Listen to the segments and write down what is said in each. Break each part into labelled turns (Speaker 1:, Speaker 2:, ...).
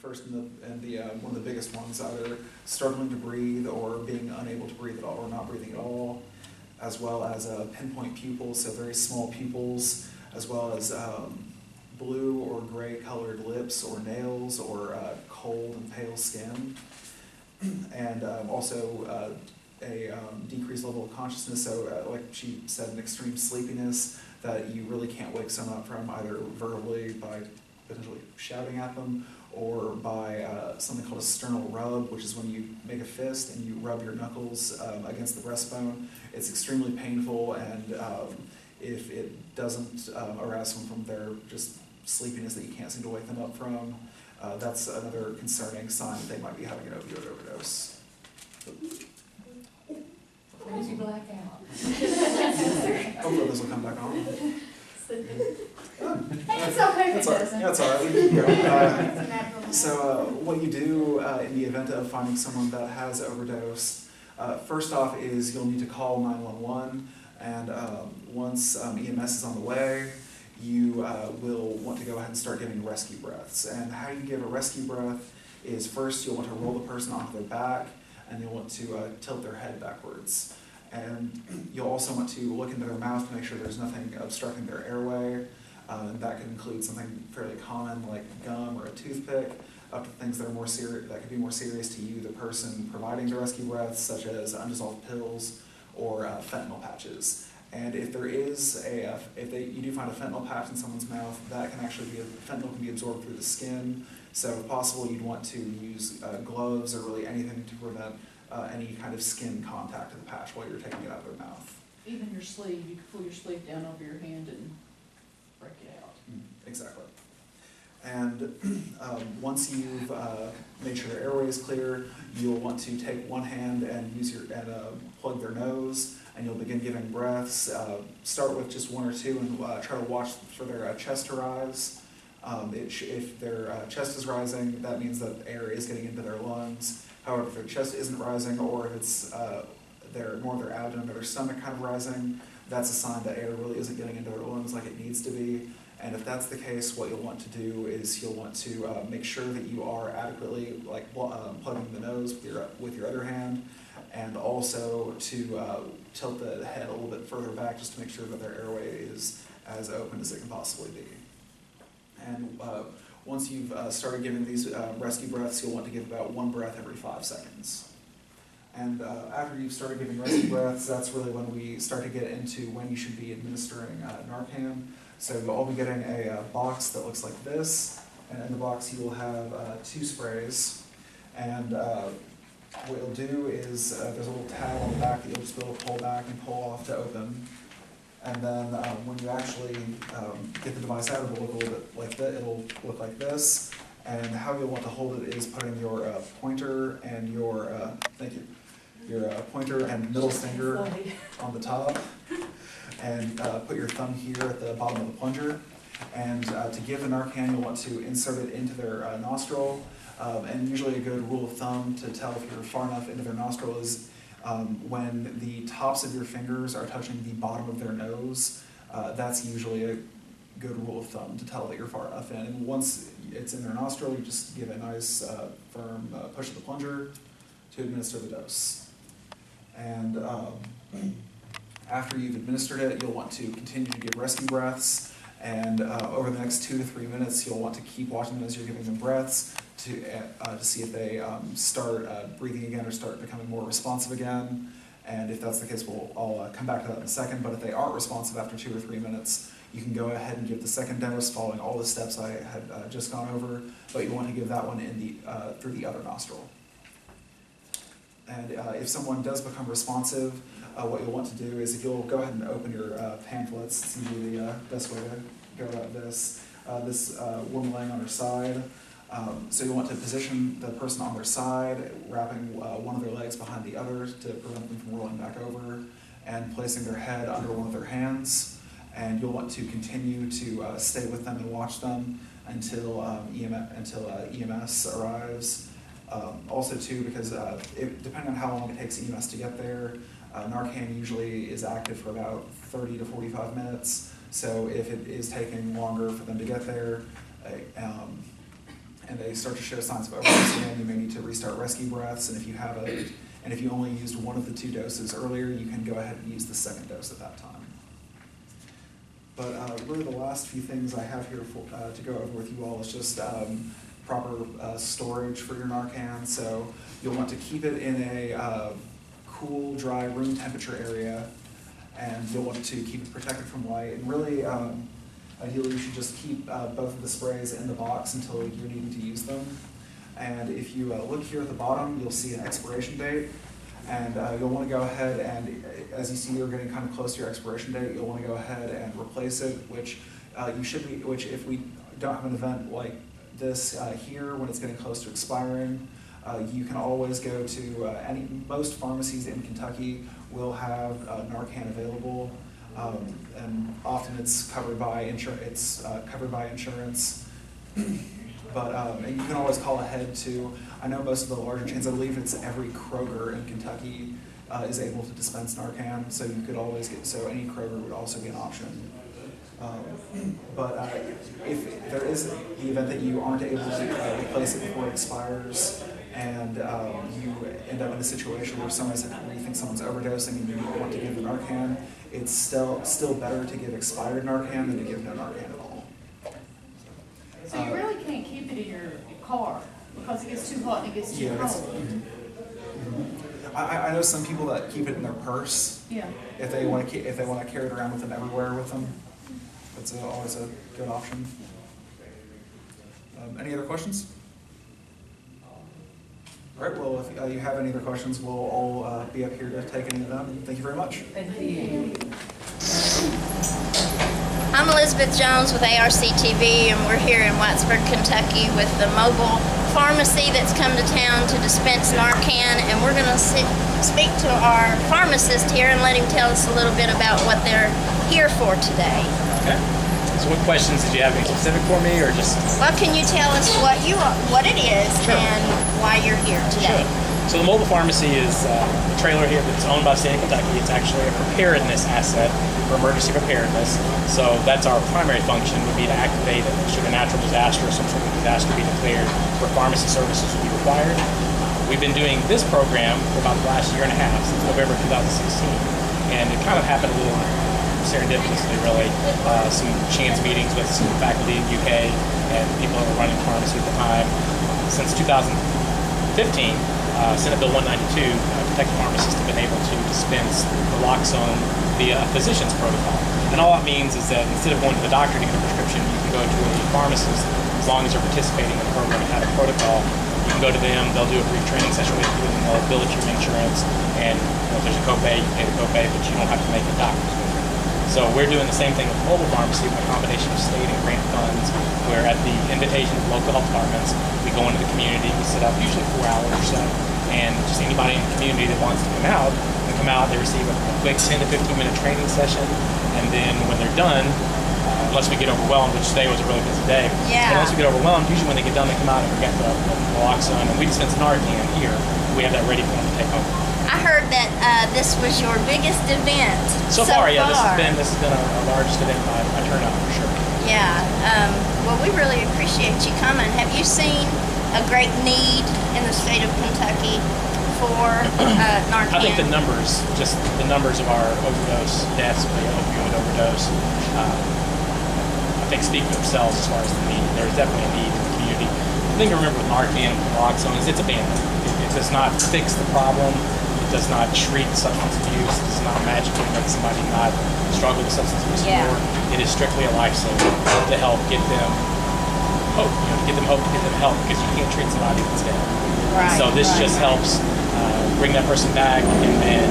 Speaker 1: first and one of the biggest ones, either struggling to breathe or being unable to breathe at all or not breathing at all, as well as pinpoint pupils, so very small pupils, as well as blue or gray colored lips or nails or cold and pale skin, and also a decreased level of consciousness, so like she said, an extreme sleepiness that you really can't wake someone up from, either verbally by potentially shouting at them, or by something called a sternal rub, which is when you make a fist and you rub your knuckles against the breastbone. It's extremely painful, and if it doesn't arouse someone from their just sleepiness that you can't seem to wake them up from, that's another concerning sign that they might be having an opioid overdose.
Speaker 2: Crazy blackout.
Speaker 1: Hopefully this will come back on.
Speaker 2: It's okay if it doesn't.
Speaker 1: Yeah, it's all right. We can keep going. So what you do in the event of finding someone that has overdosed, first off is you'll need to call 911, and once EMS is on the way, you will want to go ahead and start giving rescue breaths. And how you give a rescue breath is first you'll want to roll the person onto their back, and you'll want to tilt their head backwards. And you'll also want to look into their mouth to make sure there's nothing obstructing their airway. And that could include something fairly common like gum or a toothpick, up to things that are more serious, that could be more serious to you, the person providing the rescue breaths, such as undissolved pills or fentanyl patches. And if there is you do find a fentanyl patch in someone's mouth, that can actually fentanyl can be absorbed through the skin. So if possible, you'd want to use gloves or really anything to prevent any kind of skin contact to the patch while you're taking it out of their mouth.
Speaker 3: Even your sleeve, you can pull your sleeve down over your hand and break it out.
Speaker 1: Exactly. And once you've made sure their airway is clear, you'll want to take one hand and plug their nose, and you'll begin giving breaths. Start with just one or two, and try to watch for their chest to rise. If their chest is rising, that means that air is getting into their lungs. However, if their chest isn't rising, or if it's more of their abdomen or their stomach kind of rising, that's a sign that air really isn't getting into their lungs like it needs to be. And if that's the case, what you'll want to do is you'll want to make sure that you are adequately plugging the nose with your other hand, and also to tilt the head a little bit further back just to make sure that their airway is as open as it can possibly be. And once you've started giving these rescue breaths, you'll want to give about one breath every 5 seconds. And after you've started giving rescue breaths, that's really when we start to get into when you should be administering Narcan. So you'll all be getting a box that looks like this, and in the box you will have 2 sprays. And what you'll do is there's a little tab on the back that you'll just be able to pull back and pull off to open. And then when you actually get the device out, it'll look a little bit like that. It'll look like this. And how you'll want to hold it is putting your pointer and your pointer and middle finger on the top, and put your thumb here at the bottom of the plunger. And to give the Narcan, you'll want to insert it into their nostril. And usually a good rule of thumb to tell if you're far enough into their nostril is when the tops of your fingers are touching the bottom of their nose. That's usually a good rule of thumb to tell that you're far enough in. And once it's in their nostril, you just give a nice firm push of the plunger to administer the dose. And after you've administered it, you'll want to continue to give rescue breaths. And over the next 2 to 3 minutes, you'll want to keep watching them as you're giving them breaths to see if they start breathing again or start becoming more responsive again. And if that's the case, I'll come back to that in a second. But if they aren't responsive after 2 or 3 minutes, you can go ahead and give the second dose following all the steps I had just gone over. But you want to give that one through the other nostril. And if someone does become responsive, what you'll want to do is if you'll go ahead and open your pamphlets, it's usually the best way to go about this. This woman laying on her side. So you'll want to position the person on their side, wrapping one of their legs behind the other to prevent them from rolling back over, and placing their head under one of their hands. And you'll want to continue to stay with them and watch them until EMS arrives. Also too, because depending on how long it takes EMS to get there, Narcan usually is active for about 30 to 45 minutes. So if it is taking longer for them to get there, and they start to show signs of overdose again, you may need to restart rescue breaths, and if you only used one of the 2 doses earlier, you can go ahead and use the 2nd dose at that time. But really the last few things I have here to go over with you all is just proper storage for your Narcan. So you'll want to keep it in a cool, dry, room temperature area, and you'll want to keep it protected from light. And really, ideally, you should just keep both of the sprays in the box until you're needing to use them. And if you look here at the bottom, you'll see an expiration date. And you'll want to go ahead and, as you see you're getting kind of close to your expiration date, you'll want to go ahead and replace it, which if we don't have an event like this here when it's getting close to expiring, you can always go to most pharmacies in Kentucky will have Narcan available, and often it's covered by insurance. But and you can always call ahead to, I know most of the larger chains, I believe it's every Kroger in Kentucky is able to dispense Narcan, so you could always so any Kroger would also be an option. But if there is the event that you aren't able to replace it before it expires, and you end up in a situation where you think someone's overdosing and you want to give the Narcan, it's still better to give expired Narcan than to give no Narcan at all.
Speaker 3: So you really can't keep it in your car because it gets too hot and it gets too cold.
Speaker 1: I know some people that keep it in their purse.
Speaker 3: Yeah.
Speaker 1: If they want to carry it around with them everywhere with them, that's always a good option. Any other questions? All right. Well, if you have any other questions, we'll all be up here to take any of them. Thank you very much.
Speaker 3: Thank you.
Speaker 4: I'm Elizabeth Jones with ARC TV, and we're here in Whitesburg, Kentucky with the mobile pharmacy that's come to town to dispense Narcan, and we're going to speak to our pharmacist here and let him tell us a little bit about what they're here for today.
Speaker 5: Okay. So what questions did you have? Any specific for me, or just?
Speaker 4: Well, can you tell us what it is and why you're here today?
Speaker 5: Sure. So the mobile pharmacy is a trailer here that's owned by the state of Kentucky. It's actually a preparedness asset for emergency preparedness. So that's our primary function, would be to activate it should a natural disaster or some sort of disaster be declared where pharmacy services would be required. We've been doing this program for about the last year and a half, since November 2016. And it kind of happened a little serendipitously, really. Some chance meetings with some faculty in UK and people that were running pharmacy at the time. Since 2015, Senate Bill 192, Kentucky pharmacists have been able to dispense naloxone via a physician's protocol. And all that means is that instead of going to the doctor to get a prescription, you can go to a pharmacist as long as they're participating in the program and have a protocol. You can go to them, they'll do a brief training session with you, and they'll bill it to your insurance. And if there's a copay, you pay the copay, but you don't have to make a doctor's visit. So we're doing the same thing with mobile pharmacy with a combination of state and grant funds, where at the invitation of local health departments, we go into the community, we set up usually 4 hours or so, and just anybody in the community that wants to come out, can come out, they receive a quick 10 to 15 minute training session, and then when they're done, unless we get overwhelmed, which today was a really busy day,
Speaker 4: Yeah.
Speaker 5: unless we get overwhelmed, usually when they get done, they come out and we get the naloxone, and we dispense Narcan here. We have that ready for them to take home.
Speaker 4: I heard that this was your biggest event
Speaker 5: So far, yeah, this has been our largest event by turnout for sure.
Speaker 4: Yeah. Well, we really appreciate you coming. Have you seen a great need in the state of Kentucky for Narcan?
Speaker 5: I think the numbers of our overdose deaths, the opioid overdose, I think speak for themselves as far as the need. There's definitely a need in the community. The thing to remember with Narcan and naloxone is it's a bandit. It does not fix the problem. It does not treat substance abuse. It does not magically make somebody not struggle with substance abuse anymore. It is strictly a lifesaver to help get them hope, to get them help, because you can't treat somebody that's dead.
Speaker 4: Right,
Speaker 5: so this just helps bring that person back, and then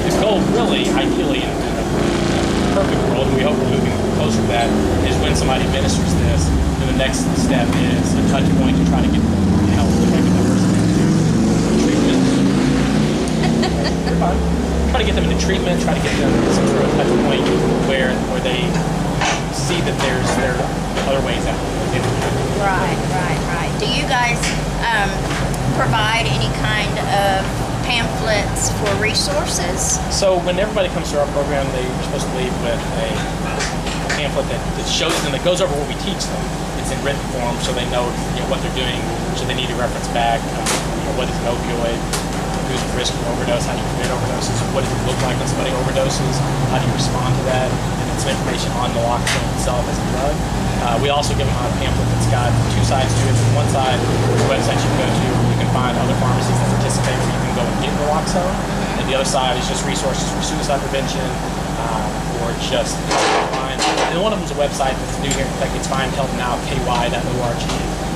Speaker 5: the goal really, ideally, in a perfect world, and we hope we're moving closer to that, is when somebody administers this, then the next step is a touch point to try to get them help to get that person into treatment. Try to get them into treatment, try to get them some sort of touch point where they see that there are other ways out.
Speaker 4: Right. Do you guys provide any kind of pamphlets for resources?
Speaker 5: So when everybody comes to our program, they're supposed to leave with a pamphlet that shows them, that goes over what we teach them. It's in written form so they know, what they're doing, should they need to reference back, what is an opioid, who's at risk for overdose, how do you prevent overdoses, what does it look like when somebody overdoses, how do you respond to that, and then some information on naloxone itself as a drug. We also give them out a pamphlet that's got two sides to it. One side is a website you can go to where you can find other pharmacies that participate where you can go and get naloxone, and the other side is just resources for suicide prevention, or just find. And one of them is a website that's new here in Kentucky. It's findhelpnow.ky.org.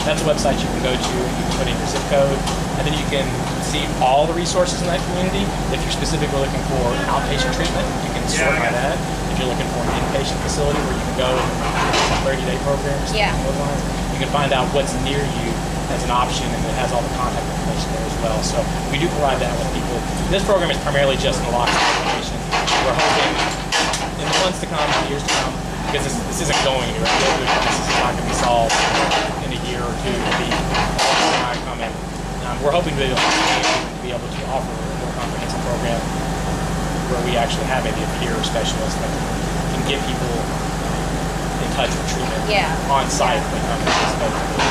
Speaker 5: That's a website you can go to and you can put in your zip code, and then you can see all the resources in that community. If you're specifically looking for outpatient treatment, you can sort by that. If you're looking for an inpatient facility where you can go and 30-day programs, you can find out what's near you as an option, and it has all the contact information there as well. So we do provide that with people. This program is primarily just naloxone information. We're hoping in the months to come, years to come, because this isn't going anywhere. This is not going to be solved in a year or two. It'll be a long time coming. We're hoping to be able to offer a more comprehensive program where we actually have maybe a peer specialist that can get people in touch with treatment on site.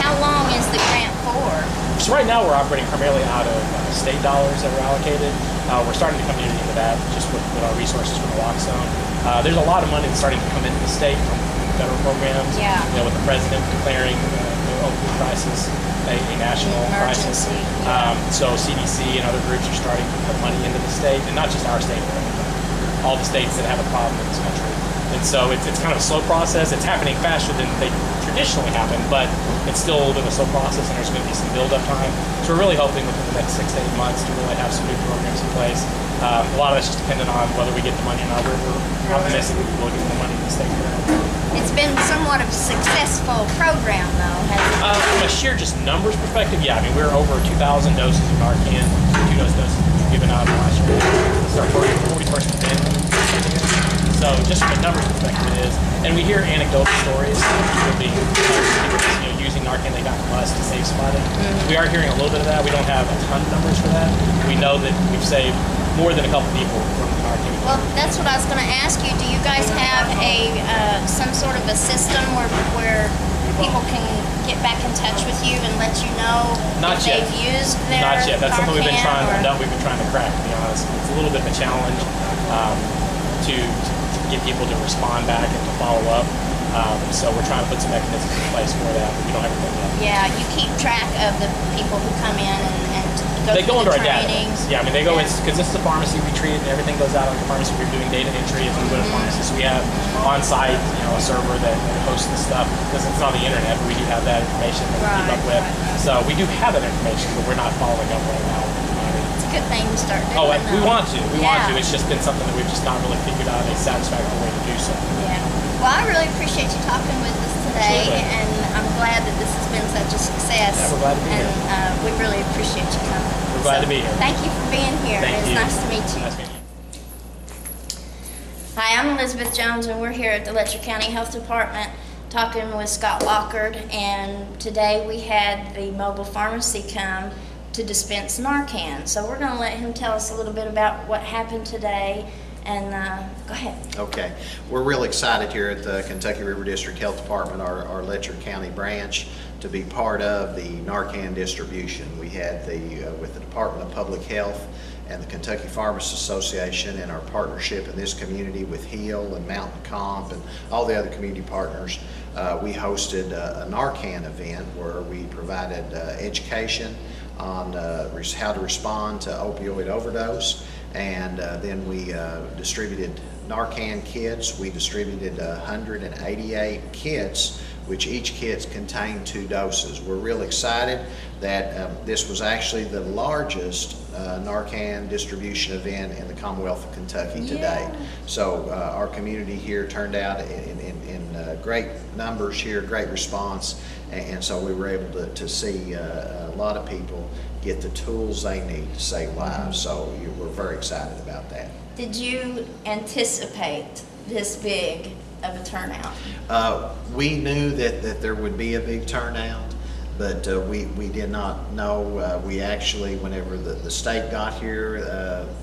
Speaker 4: How long is the grant for?
Speaker 5: So right now we're operating primarily out of state dollars that are allocated. We're starting to come into that just with our resources from naloxone. There's a lot of money that's starting to come into the state from federal programs. With the president declaring the opioid crisis a national crisis. So CDC and other groups are starting to put money into the state, and not just our state, but all the states that have a problem in this country. And so it's kind of a slow process. It's happening faster than they traditionally happen, but it's still a little bit of a slow process, and there's going to be some build-up time. So we're really hoping within the next 6 to 8 months to really have some new programs in place. A lot of it's just dependent on whether we get the money or not. We're optimistic we will get the money in the state.
Speaker 4: It's been somewhat of a successful program, though, hasn't it?
Speaker 5: From a sheer just numbers perspective, yeah. I mean, we're over 2,000 doses of Narcan, 2 doses we've given out last year. It's our 41st event. So just from a numbers perspective, it is. And we hear anecdotal stories of people being using Narcan they got from us to save somebody. We are hearing a little bit of that. We don't have a ton of numbers for that. We know that we've saved more than a couple people from the Narcan.
Speaker 4: Well, that's what I was going to ask you. Do you guys have some sort of a system where people can get back in touch with you and let you know if they've used their
Speaker 5: Not yet. That's something we've been trying to crack, to be honest. It's a little bit of a challenge to get people to respond back and to follow up. So we're trying to put some mechanisms in place for that, but we don't have everything yet.
Speaker 4: Yeah, you keep track of the people who come in and
Speaker 5: they go into
Speaker 4: through
Speaker 5: our
Speaker 4: the trainings.
Speaker 5: database. Yeah, I mean, they go in, because this is a pharmacy we treat, and everything goes out on the pharmacy. We're doing data entry as we go to pharmacies. So we have on site, a server that hosts the stuff, because it's on the internet, but we do have that information that we keep up with. So we do have that information, but we're not following up right now.
Speaker 4: It's a good thing to start doing.
Speaker 5: Oh, we want to. We want to. It's just been something that we've just not really figured out a satisfactory way to do so.
Speaker 4: Yeah. Well, I really appreciate you talking with us today, and I'm glad that this has been such a success.
Speaker 5: Yeah, we're glad to be here.
Speaker 4: And we really appreciate you coming.
Speaker 5: We're glad to be here.
Speaker 4: Thank you for being here.
Speaker 5: Thank
Speaker 4: It's
Speaker 5: you.
Speaker 4: nice to meet you.
Speaker 5: Nice meeting you.
Speaker 4: Hi, I'm Elizabeth Jones, and we're here at the Letcher County Health Department talking with Scott Lockard, and today we had the mobile pharmacy come to dispense Narcan. So we're going to let him tell us a little bit about what happened today, and go ahead.
Speaker 6: Okay. We're really excited here at the Kentucky River District Health Department, our Letcher County branch, to be part of the Narcan distribution. We had with the Department of Public Health and the Kentucky Pharmacists Association, and our partnership in this community with HEAL and Mountain Comp and all the other community partners, we hosted a Narcan event where we provided education on how to respond to opioid overdose, and then we distributed Narcan kits. We distributed 188 kits, which each kit contained 2 doses. We're real excited that this was actually the largest Narcan distribution event in the Commonwealth of Kentucky to date. So our community here turned out in great numbers here, great response, and so we were able to see a lot of people get the tools they need to save lives. So we're very excited about that.
Speaker 4: Did you anticipate this big of a turnout?
Speaker 6: We knew that there would be a big turnout, but we did not know. We actually, whenever the state got here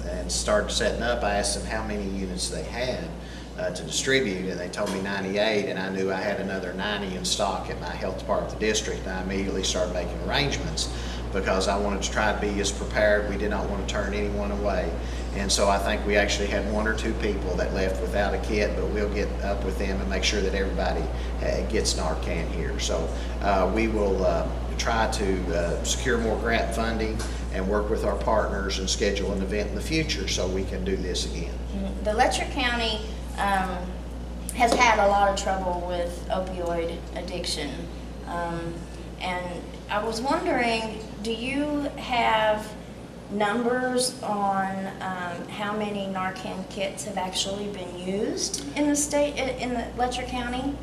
Speaker 6: and started setting up, I asked them how many units they had to distribute, and they told me 98, and I knew I had another 90 in stock at my health department of the district, and I immediately started making arrangements because I wanted to try to be as prepared. We did not want to turn anyone away. And so I think we actually had 1 or 2 people that left without a kit, but we'll get up with them and make sure that everybody gets Narcan here. So we will try to secure more grant funding and work with our partners and schedule an event in the future so we can do this again.
Speaker 4: The Letcher County has had a lot of trouble with opioid addiction. And I was wondering, do you have numbers on how many Narcan kits have actually been used in the state, in the Letcher County?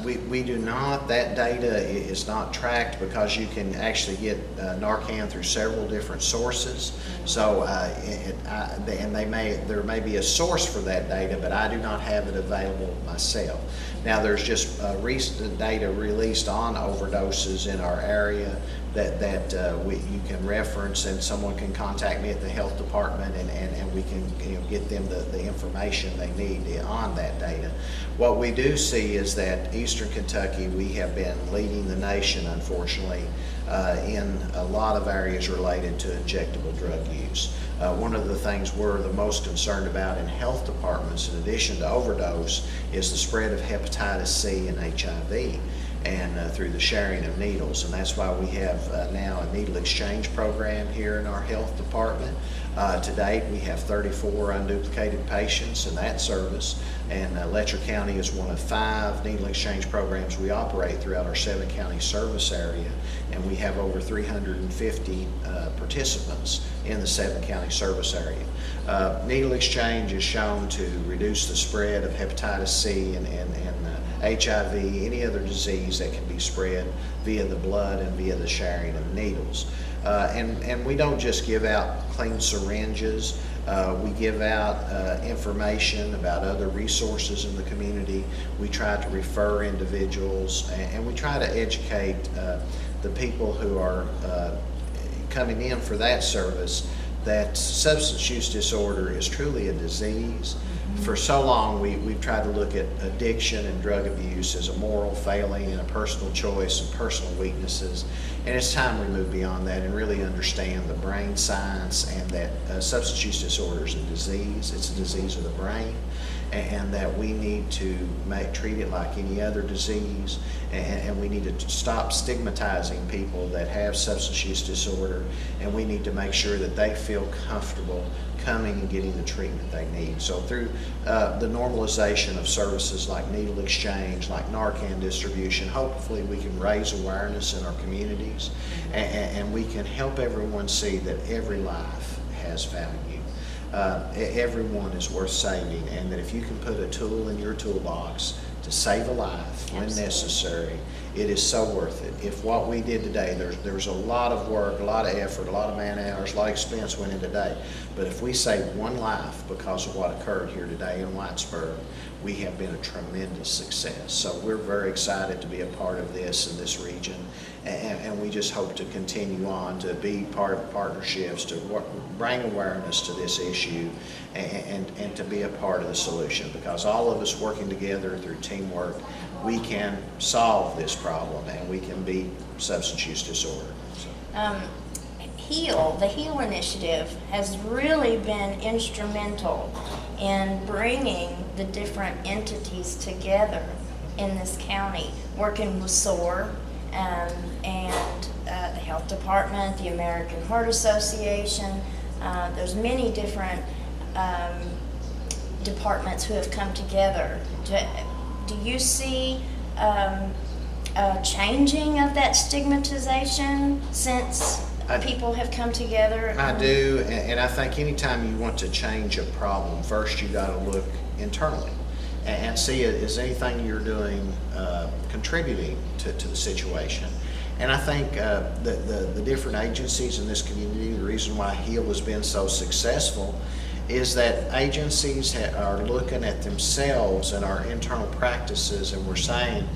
Speaker 6: We do not. That data is not tracked because you can actually get Narcan through several different sources. So, there may be a source for that data, but I do not have it available myself. Now, there's just recent data released on overdoses in our area that you can reference, and someone can contact me at the health department, and we can get them the information they need on that data. What we do see is that Eastern Kentucky, we have been leading the nation, unfortunately, in a lot of areas related to injectable drug use. One of the things we're the most concerned about in health departments, in addition to overdose, is the spread of hepatitis C and HIV, and through the sharing of needles. And that's why we have now a needle exchange program here in our health department. To date, we have 34 unduplicated patients in that service, and Letcher County is one of 5 needle exchange programs we operate throughout our 7-county service area, and we have over 350 participants in the 7-county service area. Needle exchange is shown to reduce the spread of hepatitis C and HIV, any other disease that can be spread via the blood and via the sharing of needles. And we don't just give out clean syringes. We give out information about other resources in the community. We try to refer individuals, and we try to educate the people who are coming in for that service that substance use disorder is truly a disease. For so long, we've tried to look at addiction and drug abuse as a moral failing and a personal choice and personal weaknesses. And it's time we move beyond that and really understand the brain science, and that substance use disorder is a disease. It's a disease of the brain, and that we need to treat it like any other disease, and we need to stop stigmatizing people that have substance use disorder, and we need to make sure that they feel comfortable coming and getting the treatment they need. So through the normalization of services like needle exchange, like Narcan distribution, hopefully we can raise awareness in our communities, and we can help everyone see that every life has value. Everyone is worth saving, and that if you can put a tool in your toolbox to save a life when necessary, it is so worth it. If what we did today, there's a lot of work, a lot of effort, a lot of man hours, a lot of expense went in today, but if we save one life because of what occurred here today in Whitesburg, we have been a tremendous success. So we're very excited to be a part of this in this region, and we just hope to continue on to be part of partnerships to bring awareness to this issue, and to be a part of the solution, because all of us working together through teamwork, we can solve this problem, and we can beat substance use disorder. So.
Speaker 4: The HEAL initiative has really been instrumental in bringing the different entities together in this county, working with SOAR and the health department, the American Heart Association. There's many different departments who have come together. Do you see a changing of that stigmatization since people have come together?
Speaker 6: I do, and I think anytime you want to change a problem, first you got to look internally and see, is anything you're doing contributing to the situation. And I think the different agencies in this community, the reason why HEAL has been so successful is that agencies are looking at themselves and our internal practices, and we're saying,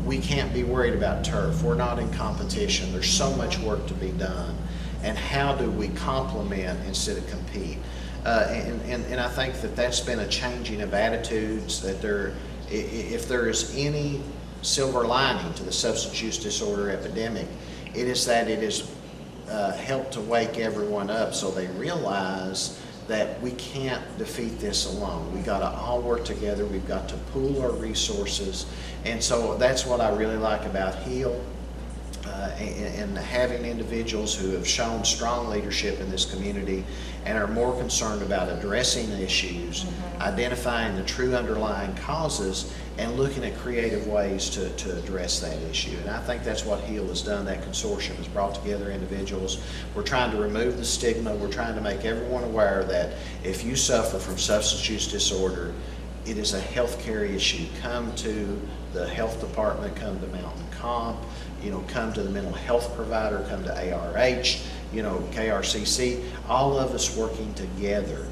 Speaker 6: we can't be worried about turf. We're not in competition. There's so much work to be done. And how do we complement instead of compete? And I think that that's been a changing of attitudes, that if there is any silver lining to the substance use disorder epidemic, it is that it has helped to wake everyone up so they realize that we can't defeat this alone. We got to all work together. We've got to pool our resources. And so that's what I really like about HEAL. And having individuals who have shown strong leadership in this community and are more concerned about addressing issues, identifying the true underlying causes, and looking at creative ways to address that issue. And I think that's what HEAL has done. That consortium has brought together individuals. We're trying to remove the stigma. We're trying to make everyone aware that if you suffer from substance use disorder, it is a health care issue. Come to the health department, come to Mountain Comp, come to the mental health provider, come to ARH, KRCC, all of us working together.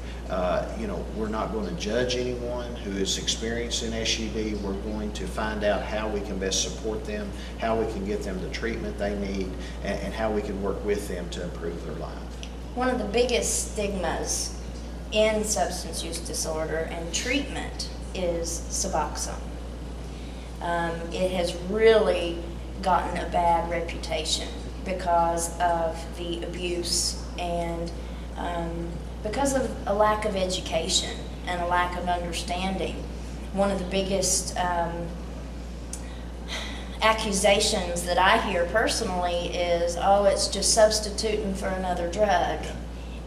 Speaker 6: We're not going to judge anyone who is experiencing SUD. We're going to find out how we can best support them, how we can get them the treatment they need, and how we can work with them to improve their life.
Speaker 4: One of the biggest stigmas in substance use disorder and treatment is Suboxone. It has really gotten a bad reputation because of the abuse and because of a lack of education and a lack of understanding. One of the biggest accusations that I hear personally is, oh, it's just substituting for another drug,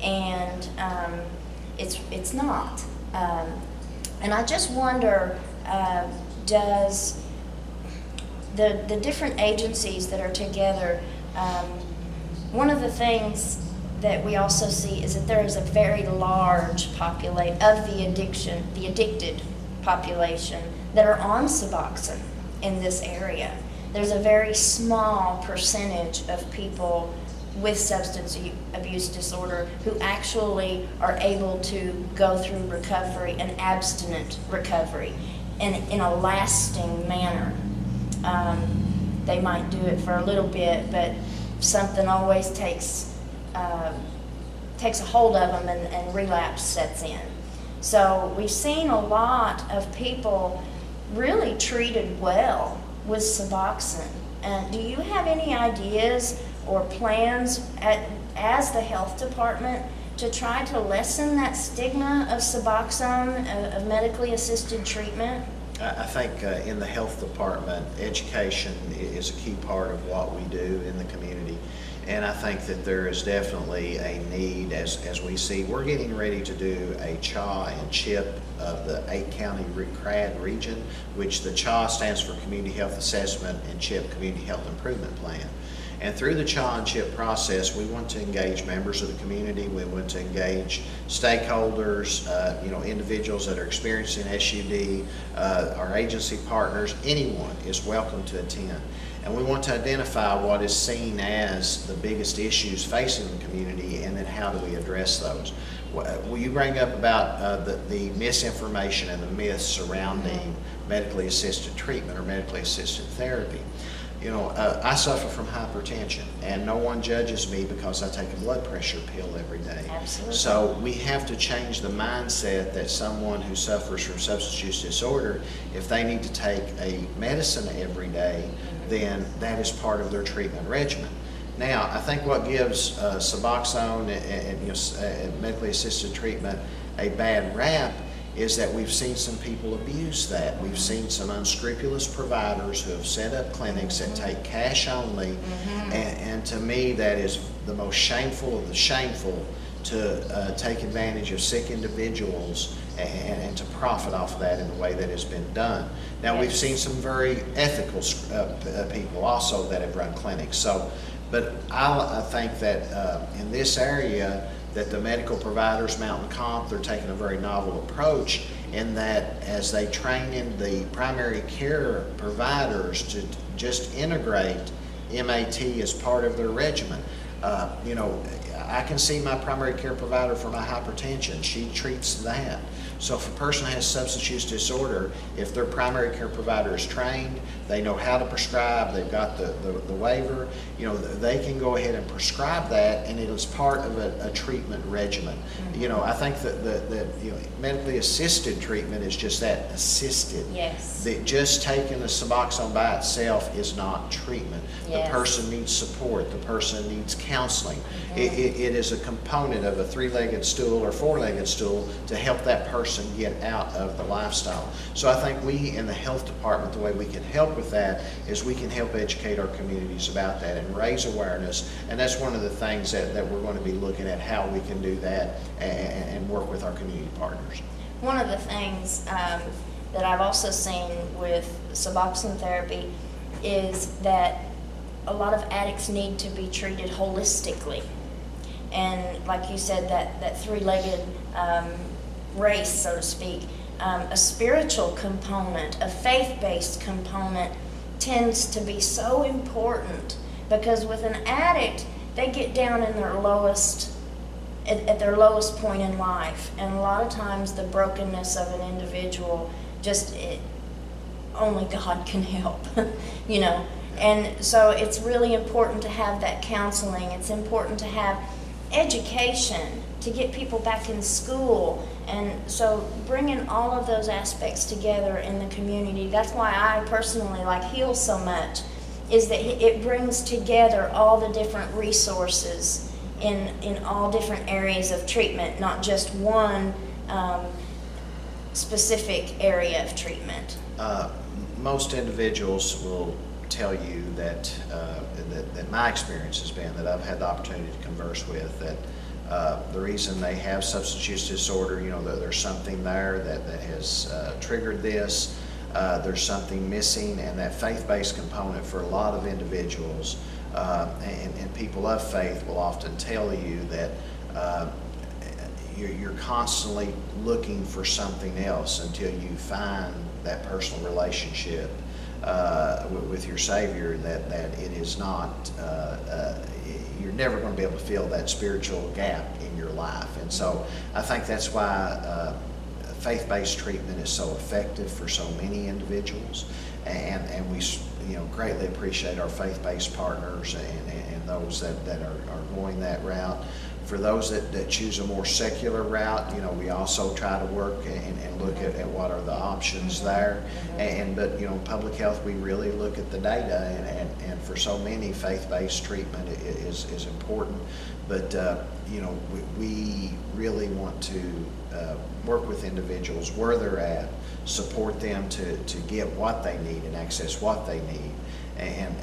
Speaker 4: and it's not. And I just wonder, does the different agencies that are together, one of the things that we also see is that there is a very large population of the addicted population that are on Suboxone in this area. There's a very small percentage of people with substance abuse disorder who actually are able to go through recovery, an abstinent recovery, and in a lasting manner. They might do it for a little bit, but something always takes a hold of them, and relapse sets in. So we've seen a lot of people really treated well with Suboxone. And do you have any ideas or plans as the health department to try to lessen that stigma of Suboxone, of medically assisted treatment?
Speaker 6: I think in the health department, education is a key part of what we do in the community. And I think that there is definitely a need, as we see. We're getting ready to do a CHA and CHIP of the 8-county CRAD region, which the CHA stands for Community Health Assessment and CHIP Community Health Improvement Plan. And through the CHA and CHIP process, we want to engage members of the community. We want to engage stakeholders, individuals that are experiencing SUD, our agency partners. Anyone is welcome to attend. And we want to identify what is seen as the biggest issues facing the community, and then how do we address those. Will you bring up about the misinformation and the myths surrounding medically assisted treatment or medically assisted therapy? I suffer from hypertension, and no one judges me because I take a blood pressure pill every day.
Speaker 4: Absolutely.
Speaker 6: So we have to change the mindset that someone who suffers from substance use disorder, if they need to take a medicine every day, then that is part of their treatment regimen. Now, I think what gives Suboxone and medically assisted treatment a bad rap is that we've seen some people abuse that. We've seen some unscrupulous providers who have set up clinics that take cash only, and to me that is the most shameful of the shameful, to take advantage of sick individuals and to profit off of that in the way that has been done. Now, we've seen some very ethical people also that have run clinics. But I think that in this area, that the medical providers, Mountain Comp, they're taking a very novel approach in that as they train in the primary care providers to just integrate MAT as part of their regimen. I can see my primary care provider for my hypertension. She treats that. So if a person has substance use disorder, if their primary care provider is trained, they know how to prescribe, they've got the waiver, they can go ahead and prescribe that, and it is part of a treatment regimen. I think that medically assisted treatment is just that, assisted.
Speaker 4: Yes.
Speaker 6: That just taking the Suboxone by itself is not treatment.
Speaker 4: Yes.
Speaker 6: The person needs support. The person needs counseling. It is a component of a three-legged stool or four-legged stool to help that person get out of the lifestyle. So I think we in the health department, the way we can help with that is we can help educate our communities about that and raise awareness. And that's one of the things that we're going to be looking at, how we can do that and work with our community partners.
Speaker 4: One of the things that I've also seen with Suboxone therapy is that a lot of addicts need to be treated holistically. And like you said, that three-legged race, so to speak, a spiritual component, a faith-based component tends to be so important, because with an addict, they get down in their lowest, at their lowest point in life, and a lot of times the brokenness of an individual, only God can help, And so it's really important to have that counseling. It's important to have education, to get people back in school. And so bringing all of those aspects together in the community, that's why I personally like HEAL so much, is that it brings together all the different resources in all different areas of treatment, not just one specific area of treatment.
Speaker 6: Most individuals will tell you that my experience has been, that I've had the opportunity to converse with, that the reason they have substance use disorder, that there's something there that has triggered this, there's something missing, and that faith-based component for a lot of individuals and people of faith will often tell you that you're constantly looking for something else until you find that personal relationship with your Savior, that it is not, you're never going to be able to fill that spiritual gap in your life. And so I think that's why faith-based treatment is so effective for so many individuals, and we greatly appreciate our faith-based partners and those that are going that route. For those that choose a more secular route, we also try to work and look at what are the options there. But public health, we really look at the data, and for so many, faith-based treatment is important. But we really want to work with individuals where they're at, support them to get what they need and access what they need, and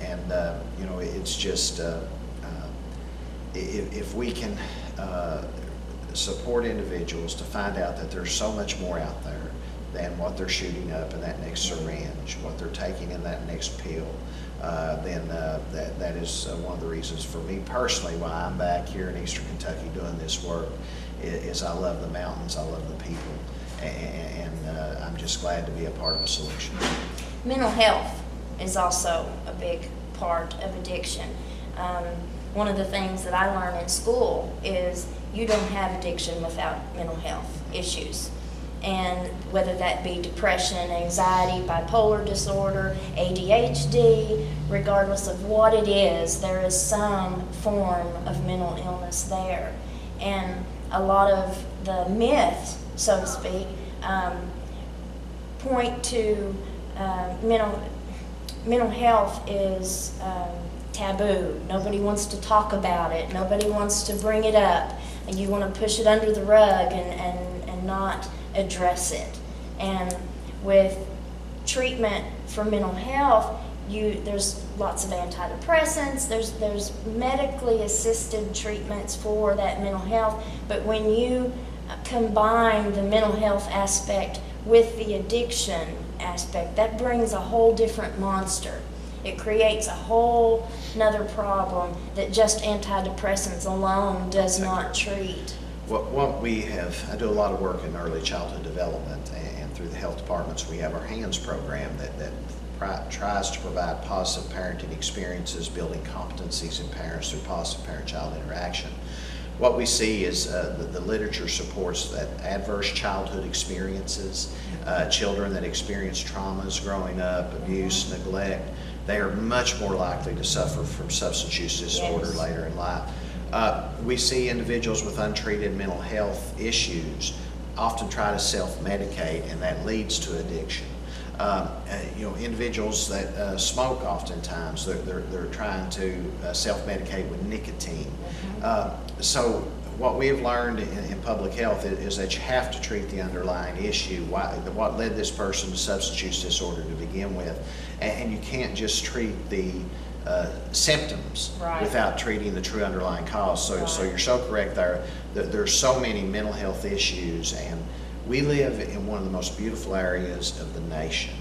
Speaker 6: it's just. If we can support individuals to find out that there's so much more out there than what they're shooting up in that next syringe, what they're taking in that next pill, then that is one of the reasons for me personally why I'm back here in Eastern Kentucky doing this work. Is I love the mountains, I love the people, and I'm just glad to be a part of a solution.
Speaker 4: Mental health is also a big part of addiction. One of the things that I learned in school is you don't have addiction without mental health issues. And whether that be depression, anxiety, bipolar disorder, ADHD, regardless of what it is, there is some form of mental illness there. And a lot of the myths, so to speak, point to mental health is taboo. Nobody wants to talk about it. Nobody wants to bring it up. And you want to push it under the rug and not address it. And with treatment for mental health, there's lots of antidepressants, there's medically assisted treatments for that mental health, but when you combine the mental health aspect with the addiction aspect, that brings a whole different monster. It creates a whole another problem that just antidepressants alone does not treat.
Speaker 6: What we have, I do a lot of work in early childhood development, and through the health departments we have our HANDS program that tries to provide positive parenting experiences, building competencies in parents through positive parent-child interaction. what we see is the literature supports that adverse childhood experiences, children that experience traumas growing up, abuse, neglect, they are much more likely to suffer from substance use disorder later in life. We see individuals with untreated mental health issues often try to self-medicate, and that leads to addiction. Individuals that smoke oftentimes, they're trying to self-medicate with nicotine. So what we have learned in public health is that you have to treat the underlying issue, what led this person to substance use disorder to begin with, and you can't just treat the symptoms without treating the true underlying cause. So you're so correct there. There's so many mental health issues, and we live in one of the most beautiful areas of the nation,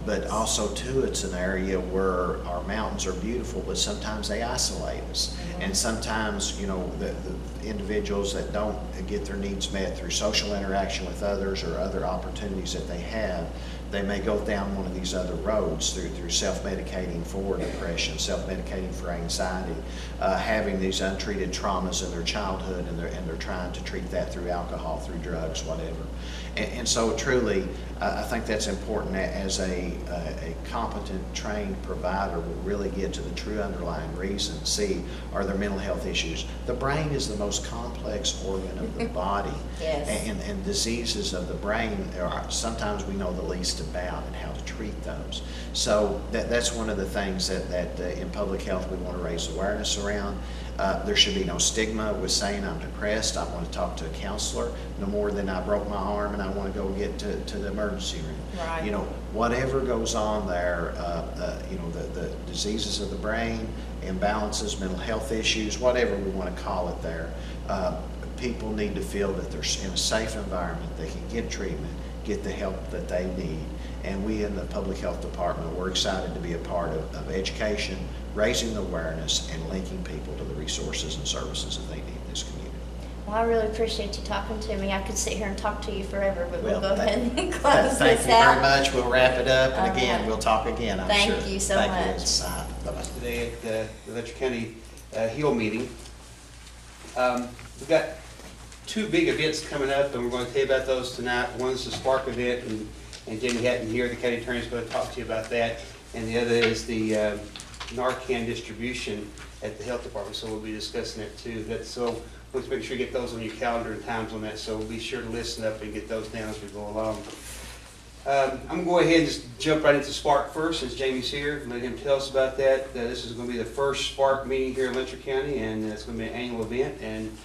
Speaker 6: but also too it's an area where our mountains are beautiful, but sometimes they isolate us. And sometimes, the individuals that don't get their needs met through social interaction with others or other opportunities that they have, they may go down one of these other roads through self-medicating for depression, self-medicating for anxiety, having these untreated traumas in their childhood, and they're trying to treat that through alcohol, through drugs, whatever. And so truly, I think that's important as a competent, trained provider will really get to the true underlying reason, see, are there mental health issues? The brain is the most complex organ of the body. And diseases of the brain are sometimes we know the least about and how to treat those. So that's one of the things that in public health we want to raise awareness around. There should be no stigma with saying I'm depressed, I want to talk to a counselor, no more than I broke my arm and I want to go get to the emergency room. Whatever goes on there, the diseases of the brain, imbalances, mental health issues, whatever we want to call it there, people need to feel that they're in a safe environment, they can get treatment, get the help that they need. And we in the public health department, we're excited to be a part of education, raising the awareness, and linking people to the resources and services that they need in this community.
Speaker 4: Well, I really appreciate you talking to me. I could sit here and talk to you forever, but we'll go ahead and close this out.
Speaker 6: Thank you very much. We'll wrap it up, and again, we'll talk again, I'm sure.
Speaker 4: Thank you so much.
Speaker 6: Bye-bye.
Speaker 7: Today at the Letcher County HEAL meeting. We've got two big events coming up, and we're going to tell you about those tonight. One's the Spark event, and Jamie Hatton here, the county attorney, is going to talk to you about that. And the other is the Narcan distribution at the health department, so we'll be discussing that too. So let's make sure you get those on your calendar and times on that, so be sure to listen up and get those down as we go along. I'm going to go ahead and just jump right into Spark first, since Jamie's here, and let him tell us about that. This is going to be the first Spark meeting here in Letcher County, and it's going to be an annual event. And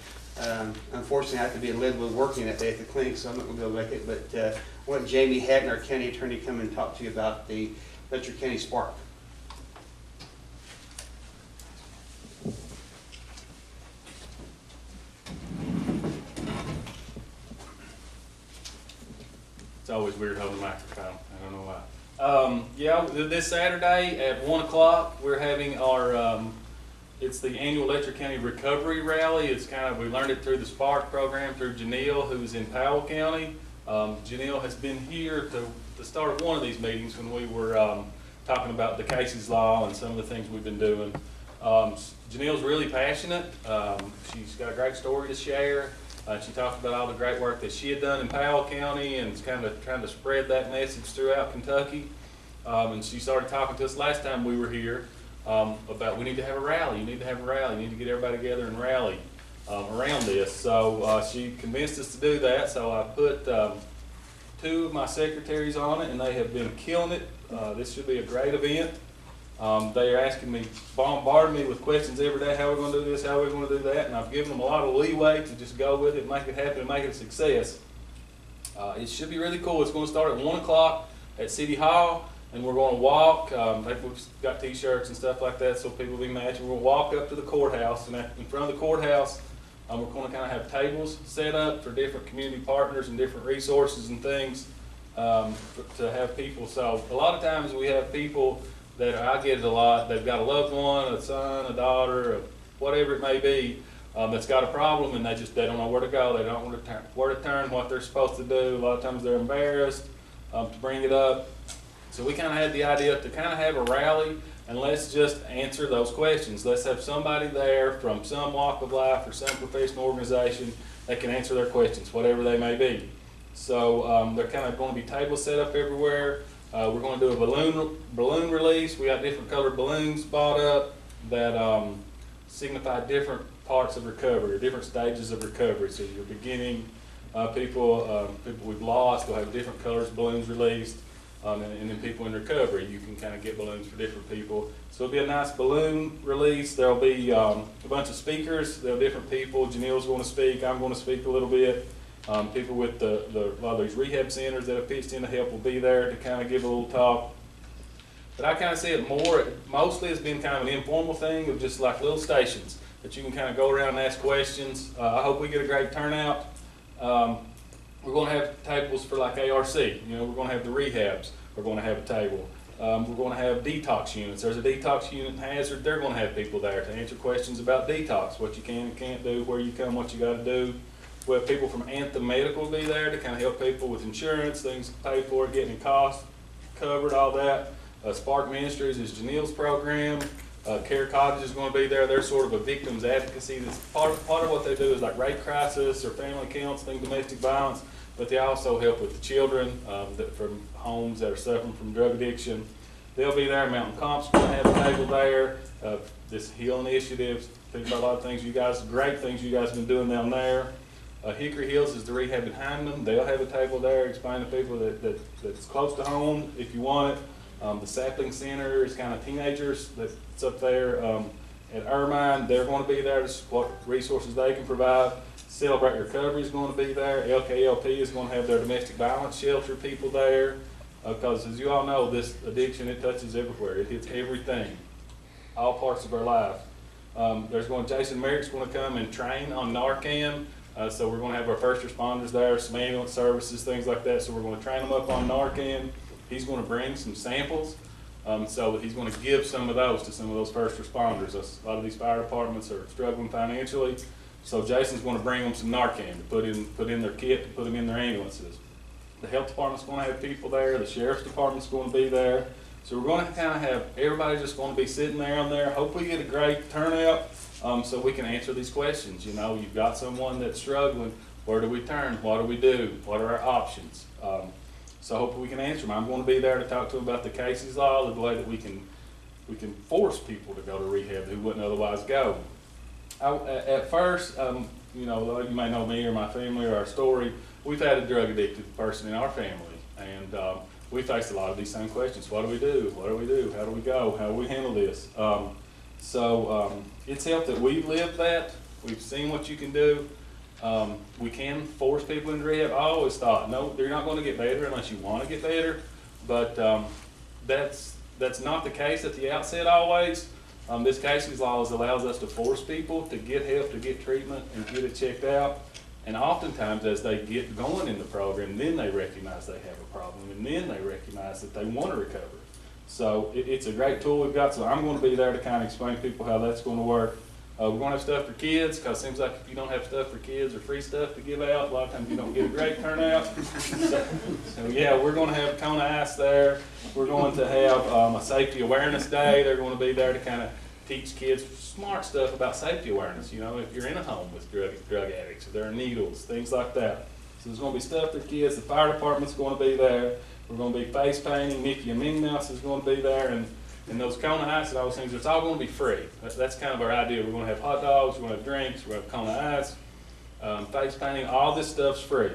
Speaker 7: unfortunately, I have to be in Leadwood working that day at the clinic, so I'm not going to be able to make it. But I want Jamie Hatton, our county attorney, to come and talk to you about the Letcher County Spark.
Speaker 8: It's always weird holding the microphone. I don't know why. Yeah, this Saturday at 1 o'clock, we're having our, it's the annual Letcher County Recovery Rally. It's we learned it through the Spark program through Janelle, who's in Powell County. Janelle has been here to the start of one of these meetings when we were talking about the cases law and some of the things we've been doing. Janelle's really passionate. She's got a great story to share. She talked about all the great work that she had done in Powell County and is kind of trying to spread that message throughout Kentucky. And she started talking to us last time we were here about we need to have a rally. You need to have a rally. You need to get everybody together and rally around this. So she convinced us to do that. So I put two of my secretaries on it, and they have been killing it. This should be a great event. They are asking me, bombarding me with questions every day. How are we going to do this? How are we going to do that? And I've given them a lot of leeway to just go with it, make it happen, and make it a success. It should be really cool. It's going to start at 1 o'clock at City Hall, and we're going to walk. We've got T-shirts and stuff like that, so people will be matching. We'll walk up to the courthouse, and in front of the courthouse, we're going to kind of have tables set up for different community partners and different resources and things to have people. So a lot of times we have people that I get it a lot. They've got a loved one, a son, a daughter, whatever it may be, that's got a problem, and they don't know where to go. They don't know where to turn, what they're supposed to do. A lot of times they're embarrassed to bring it up. So we kind of had the idea to kind of have a rally and let's just answer those questions. Let's have somebody there from some walk of life or some professional organization that can answer their questions, whatever they may be. So they're kind of going to be tables set up everywhere. We're going to do a balloon release. We got different colored balloons bought up that signify different parts of recovery or different stages of recovery. So your beginning, people we've lost, we'll have different colors balloons released. And then people in recovery, you can kind of get balloons for different people. So it'll be a nice balloon release. There'll be a bunch of speakers. There'll be different people. Janelle's going to speak. I'm going to speak a little bit. People with a lot of these rehab centers that have pitched in to help will be there to kind of give a little talk. But I kind of see it mostly as being kind of an informal thing of just like little stations that you can kind of go around and ask questions. I hope we get a great turnout. We're going to have tables for like ARC. You know, we're going to have the rehabs. We're going to have a table. We're going to have detox units. There's a detox unit in Hazard. They're going to have people there to answer questions about detox, what you can and can't do, where you come, what you got to do. We'll have people from Anthem Medical be there to kind of help people with insurance, things to pay for, getting costs covered, all that. Spark Ministries is Janelle's program. Care Cottage is going to be there. They're sort of a victims advocacy. That's part of what they do is like rape crisis or family counseling, domestic violence, but they also help with the children from homes that are suffering from drug addiction. They'll be there. Mountain Comp's going to have a table there. This Heal Initiative, think about a lot of things you guys, great things you guys have been doing down there. Hickory Hills is the rehab in Hyndman. They'll have a table there, explain to people that's close to home if you want it. The Sapling Center is kind of teenagers that's up there. At Irvine, they're going to be there to what resources they can provide. Celebrate Recovery is going to be there. LKLP is going to have their domestic violence shelter people there. Because as you all know, this addiction, it touches everywhere. It hits everything, all parts of our life. Jason Merrick's going to come and train on Narcan. So we're going to have our first responders there, some ambulance services, things like that. So we're going to train them up on Narcan. He's going to bring some samples, so that he's going to give some of those to some of those first responders. A lot of these fire departments are struggling financially, so Jason's going to bring them some Narcan to put in their kit, to put them in their ambulances. The health department's going to have people there. The sheriff's department's going to be there. So we're going to kind of have everybody just going to be sitting there on there. Hope we get a great turnout. So we can answer these questions. You know, you've got someone that's struggling. Where do we turn? What do we do? What are our options? So hopefully we can answer them. I'm going to be there to talk to them about the Casey's Law, the way that we can force people to go to rehab who wouldn't otherwise go. At first, you know, you may know me or my family or our story. We've had a drug addicted person in our family, and we faced a lot of these same questions. What do we do? What do we do? How do we go? How do we handle this? It's helped that we've lived that. We've seen what you can do. We can force people into rehab. I always thought, no, they're not going to get better unless you want to get better. But that's not the case at the outset always. This Casey's Law allows us to force people to get help, to get treatment, and get it checked out. And oftentimes as they get going in the program, then they recognize they have a problem, and then they recognize that they want to recover. So it's a great tool we've got. So I'm going to be there to kind of explain to people how that's going to work. We're going to have stuff for kids, because it seems like if you don't have stuff for kids or free stuff to give out, a lot of times you don't get a great turnout. So yeah, we're going to have cone of ice there. We're going to have a safety awareness day. They're going to be there to kind of teach kids smart stuff about safety awareness. You know, if you're in a home with drug addicts, or there are needles, things like that. So there's going to be stuff for kids. The fire department's going to be there. We're going to be face painting. Mickey and Minnie Mouse is going to be there. And those cone of ice and all those things, it's all going to be free. That's kind of our idea. We're going to have hot dogs, we're going to have drinks, we're going to have cone of ice, face painting, all this stuff's free.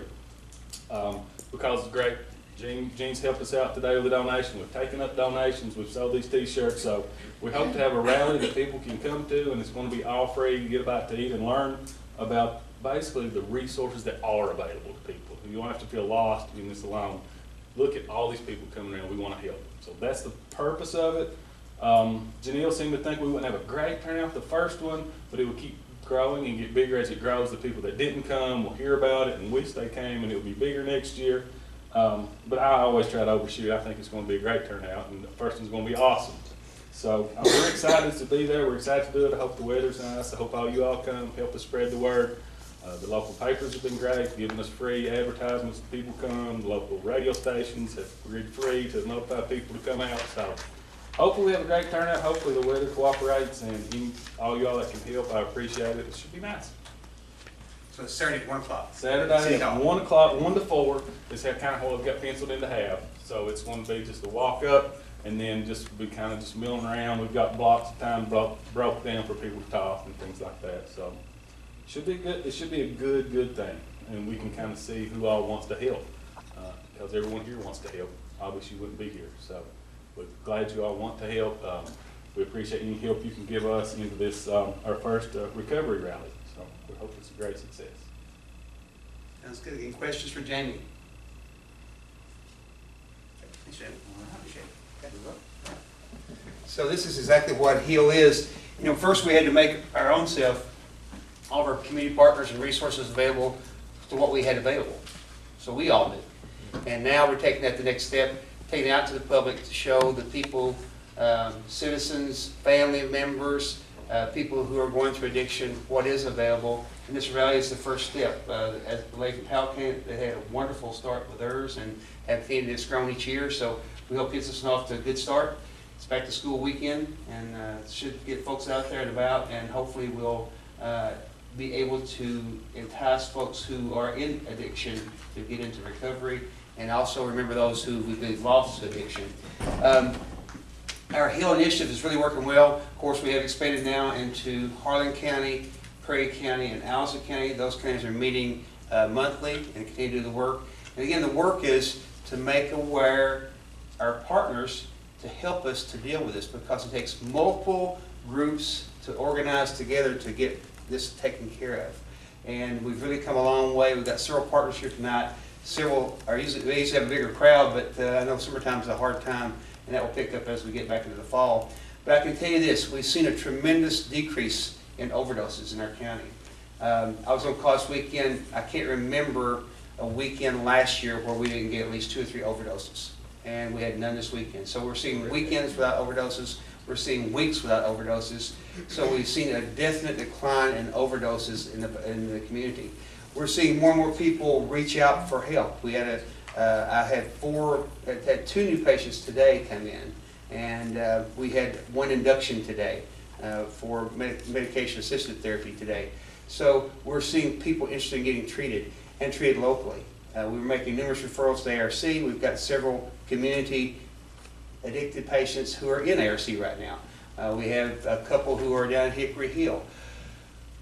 Speaker 8: Because it's great. Gene's helped us out today with a donation. We've taken up donations, we've sold these t-shirts, so we hope to have a rally that people can come to, and it's going to be all free. You get about to eat and learn about basically the resources that are available to people. You don't have to feel lost in this alone. Look at all these people coming around, we want to help them. So that's the purpose of it. Janelle seemed to think we wouldn't have a great turnout the first one, but it would keep growing and get bigger as it grows. The people that didn't come will hear about it and wish they came, and it'll be bigger next year. But I always try to overshoot. I think it's going to be a great turnout, and the first one's going to be awesome. So we're excited to be there. We're excited to do it. I hope the weather's nice. I hope all you all come, help us spread the word. The local papers have been great, giving us free advertisements. People come. The local radio stations have agreed free to notify people to come out. So hopefully we have a great turnout. Hopefully the weather cooperates, and all y'all that can help, I appreciate it. It should be nice.
Speaker 7: So it's Saturday at 1 o'clock.
Speaker 8: Saturday
Speaker 7: City
Speaker 8: at
Speaker 7: Hall.
Speaker 8: 1 o'clock, 1 to 4 is kind of what we've got penciled in to have. So it's going to be just a walk up and then just be kind of just milling around. We've got blocks of time broke down for people to talk and things like that. So it should be good. It should be a good thing. And we can kind of see who all wants to help. Because everyone here wants to help. Obviously you wouldn't be here. So we're glad you all want to help. We appreciate any help you can give us into this, our first recovery rally. So we hope it's a great success.
Speaker 7: Sounds good. Any questions for Jamie? Thanks, Jamie. Appreciate it. Okay. So this is exactly what HEAL is. You know, first we had to make our own self, all of our community partners and resources available to what we had available. So we all did. And now we're taking that the next step, taking it out to the public to show the people, citizens, family members, people who are going through addiction, what is available. And this rally is the first step. As the lady from Powell County, they had a wonderful start with theirs and have continued this grown each year. So we hope it gets us off to a good start. It's back to school weekend and should get folks out there and about, and hopefully we'll be able to entice folks who are in addiction to get into recovery, and also remember those who we've been lost to addiction. Our HEAL initiative is really working well. Of course, we have expanded now into Harlan County, Prairie County, and Alza County. Those counties are meeting monthly and continue to do the work. And again, the work is to make aware our partners to help us to deal with this, because it takes multiple groups to organize together to get this taken care of. And we've really come a long way. We've got several partners here tonight. Several we usually have a bigger crowd, but I know summertime is a hard time, and that will pick up as we get back into the fall. But I can tell you this, we've seen a tremendous decrease in overdoses in our county. I was on call this weekend. I can't remember a weekend last year where we didn't get at least 2 or 3 overdoses, and we had none this weekend. So we're seeing weekends without overdoses. We're seeing weeks without overdoses. So we've seen a definite decline in overdoses in the community. We're seeing more and more people reach out for help. We had I had 2 new patients today come in, and we had 1 induction today for medication-assisted therapy today. So we're seeing people interested in getting treated and treated locally. We were making numerous referrals to ARC. We've got several community addicted patients who are in ARC right now. We have a couple who are down at Hickory Hill.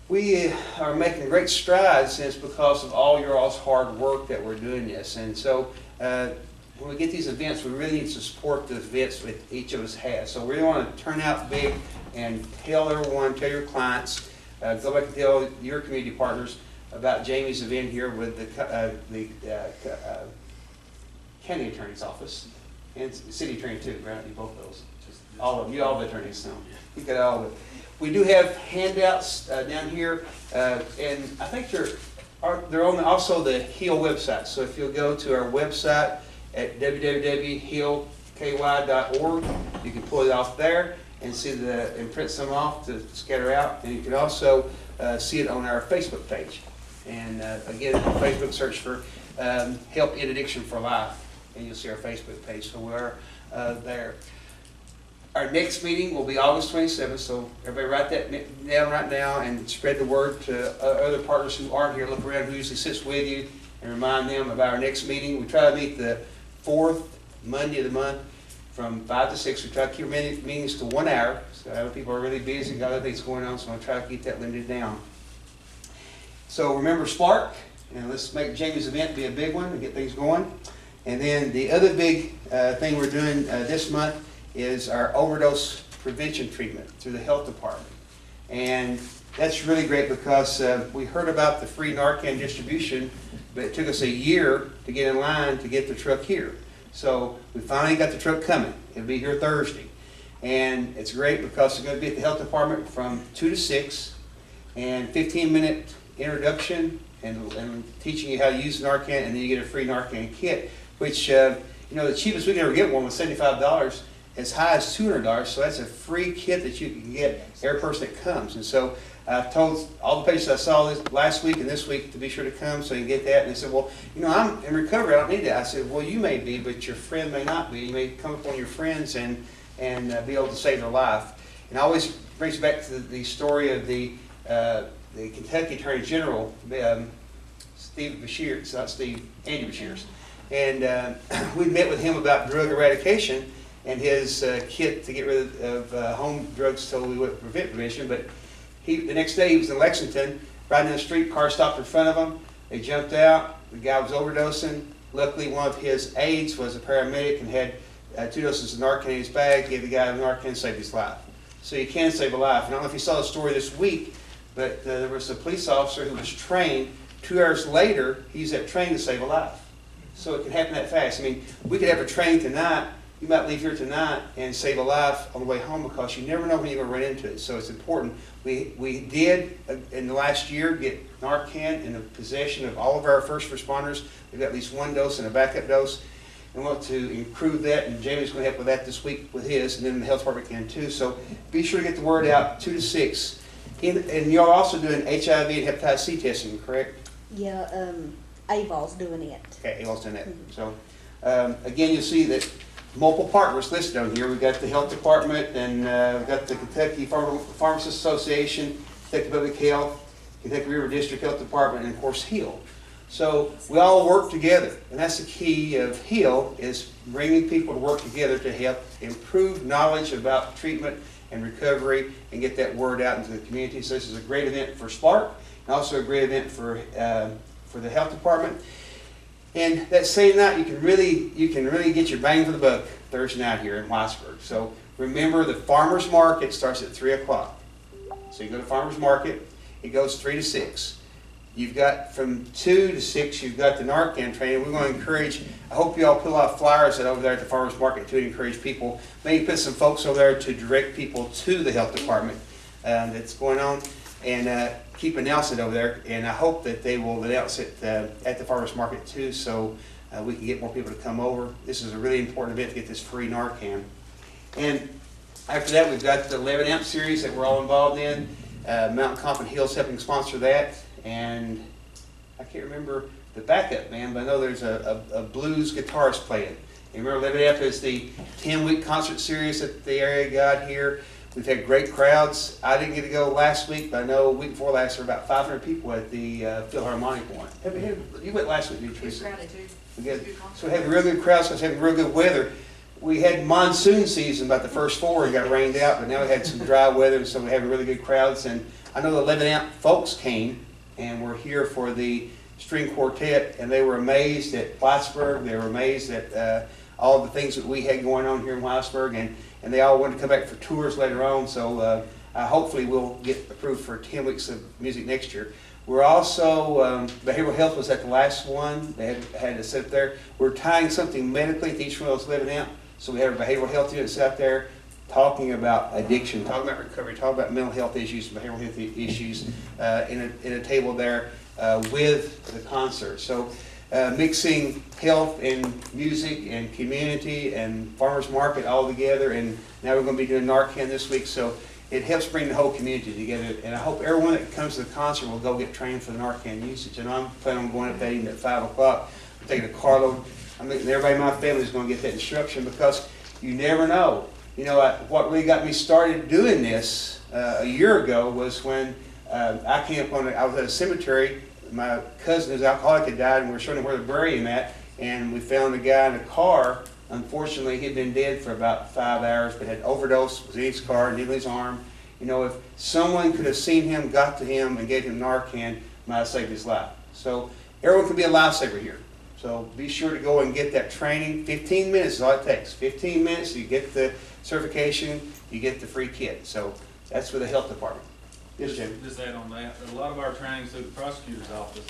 Speaker 7: We are making great strides, and it's because of all your all's hard work that we're doing this. And so when we get these events, we really need to support the events that each of us has. So we want to turn out big and tell everyone, tell your clients, go back and tell your community partners about Jamie's event here with the county attorney's office and city attorney too, right? You both those. All of you, all the attorneys. So you got all of it. We do have handouts down here, and I think they're on also the HEAL website. So if you'll go to our website at www.healky.org, you can pull it off there and see and print some off to scatter out. And you can also see it on our Facebook page. And again, on Facebook, search for Help in Addiction for Life, and you'll see our Facebook page. So we're there. Our next meeting will be August 27th, so everybody write that down right now and spread the word to other partners who aren't here. Look around who usually sits with you and remind them about our next meeting. We try to meet the 4th Monday of the month from 5 to 6. We try to keep our meetings to 1 hour, so other people are really busy, got other things going on, so I'll try to keep that limited down. So remember Spark, and let's make Jamie's event be a big one and get things going. And then the other big thing we're doing this month is our overdose prevention treatment through the health department. And that's really great because we heard about the free Narcan distribution, but it took us a year to get in line to get the truck here. So we finally got the truck coming. It'll be here Thursday. And it's great because it's going to be at the health department from 2 to 6, and 15-minute introduction and teaching you how to use Narcan, and then you get a free Narcan kit, which, you know, the cheapest we can ever get one was $75. As high as $200, so that's a free kit that you can get every person that comes. And so I've told all the patients I saw this last week and this week to be sure to come so you can get that. And they said, well, you know, I'm in recovery, I don't need that. I said, well, you may be, but your friend may not be. You may come upon your friends and and be able to save their life. And always brings back to the story of the Kentucky Attorney General, Steve Beshear, it's not Steve, Andy Beshears. And we met with him about drug eradication and his kit to get rid of home drugs totally with prevent prevention. But the next day he was in Lexington, riding down the street, car stopped in front of him. They jumped out. The guy was overdosing. Luckily, one of his aides was a paramedic and had 2 doses of Narcan in his bag. Gave the guy Narcan and saved his life. So you can save a life. I don't know if you saw the story this week, but there was a police officer who was trained. 2 hours later, he used that training to save a life. So it can happen that fast. I mean, we could have a training tonight. You might leave here tonight and save a life on the way home because you never know when you're going to run into it. So it's important. We did, in the last year, get Narcan in the possession of all of our first responders. We've got at least 1 dose and a backup dose. We want to improve that, and Jamie's going to help with that this week with his, and then the health department can too. So be sure to get the word out 2 to 6. And you're also doing HIV and hepatitis C testing, correct?
Speaker 9: Yeah, AVOL's doing it.
Speaker 7: Okay, AVOL's doing that. So again, you'll see that multiple partners listed on here. We've got the health department, and we've got the Kentucky Pharmacists Association, Kentucky Public Health, Kentucky River District Health Department, and of course HEAL. So we all work together, and that's the key of HEAL, is bringing people to work together to help improve knowledge about treatment and recovery and get that word out into the community. So this is a great event for Spark, and also a great event for the health department. And that same night, you can really get your bang for the buck Thursday night here in Whitesburg. So remember, the farmers market starts at 3 o'clock. So you go to farmers market, it goes 3 to 6. You've got from 2 to 6, you've got the Narcan training. We're going to encourage, I hope you all put a lot of flyers out over there at the farmers market to encourage people. Maybe put some folks over there to direct people to the health department that's going on, and keep announcing it over there. And I hope that they will announce it at the farmers market too, so we can get more people to come over. This is a really important event to get this free Narcan. And after that, we've got the 11 amp series that we're all involved in. Mountain Comp and Hill's helping sponsor that. And I can't remember the backup band, but I know there's a blues guitarist playing. And remember, 11 amp is the 10-week concert series that the area got here. We've had great crowds. I didn't get to go last week, but I know week before last there were about 500 people at the Philharmonic one. You went last week, didn't you, Teresa? So we had real good crowds, so we had real good weather. We had monsoon season about the first 4 and got rained out, but now we had some dry weather, so we had really good crowds. And I know the 11 amp folks came and were here for the string quartet, and they were amazed at Whitesburg. They were amazed at all the things that we had going on here in Whitesburg, and they all wanted to come back for tours later on. So hopefully we'll get approved for 10 weeks of music next year. We're also, behavioral health was at the last one. They had to sit there. We're tying something medically to each one of those 11 amp. So we have our behavioral health units out there talking about addiction, talking about recovery, talking about mental health issues, behavioral health issues in a table there with the concert. So mixing health and music and community and farmers market all together. And now we're going to be doing Narcan this week. So it helps bring the whole community together. And I hope everyone that comes to the concert will go get trained for the Narcan usage. And I'm planning on going up that evening at 5 o'clock. I'm taking a carload. I mean, everybody in my family is going to get that instruction, because you never know. You know, what really got me started doing this a year ago was when I came upon I was at a cemetery. My cousin who's alcoholic had died, and we were showing him where to bury him at, and we found a guy in a car. Unfortunately, he'd been dead for about 5 hours, but had overdosed, was in his car, needle his arm. You know, if someone could have seen him, got to him, and gave him Narcan, might have saved his life. So everyone can be a lifesaver here. So be sure to go and get that training. 15 minutes is all it takes. 15 minutes, you get the certification, you get the free kit. So that's for the health department. Yes, Jim.
Speaker 8: Just add on that, a lot of our trainings through the prosecutor's office.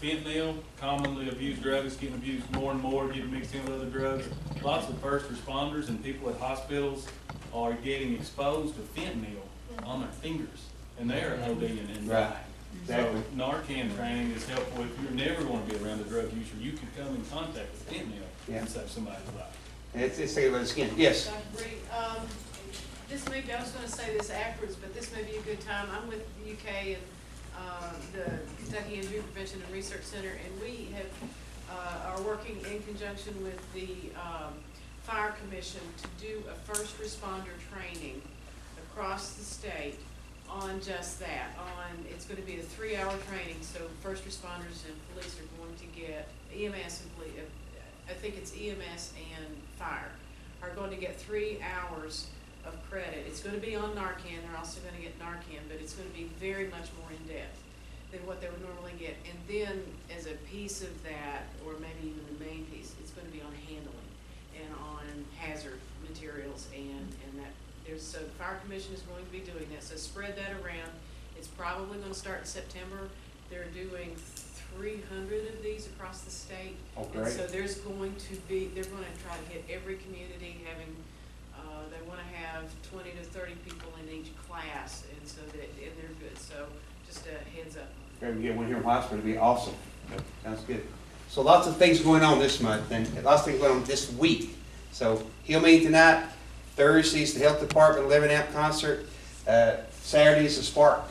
Speaker 8: Fentanyl, commonly abused drug, is getting abused more and more, getting mixed in with other drugs. Lots of first responders and people at hospitals are getting exposed to fentanyl on their fingers, and they're ODing and dying.
Speaker 7: Right. Exactly.
Speaker 8: So Narcan training is helpful. If you're never going to be around a drug user, you can come in contact with fentanyl and save somebody's life.
Speaker 7: It's taken by the skin. Yes.
Speaker 10: Dr. Reed, this may be, I was going to say this afterwards, but this may be a good time. I'm with the UK and the Kentucky Injury Prevention and Research Center, and we have are working in conjunction with the Fire Commission to do a first responder training across the state on just that. It's going to be a 3-hour training, so first responders and police are going to get, EMS and police, I think it's EMS and fire, are going to get 3 hours of credit. It's going to be on Narcan. They're also going to get Narcan, but it's going to be very much more in depth than what they would normally get. And then as a piece of that, or maybe even the main piece, it's going to be on handling and on hazard materials and that. So the Fire Commission is going to be doing that. So spread that around. It's probably going to start in September. They're doing 300 of these across the state.
Speaker 7: Oh, great.
Speaker 10: And so there's going to be, they're going to try to hit every community having, they want to have 20 to 30 people in each class, and so that, and they're good. So just a heads up.
Speaker 7: Great, we get one here in Whitesburg, it'd be awesome. Sounds good. So lots of things going on this month, and lots of things going on this week. So Hill meeting tonight, Thursday's the Health Department 11-amp concert, Saturday's the Spark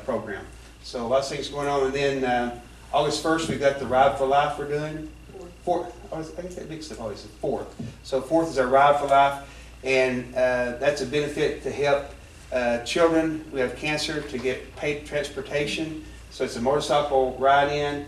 Speaker 7: program. So lots of things going on, and then August 1st we've got the Ride for Life we're doing. Fourth. I guess that mixed up always. 4th. So 4th is our Ride for Life, and that's a benefit to help children who have cancer to get paid transportation. So it's a motorcycle ride-in.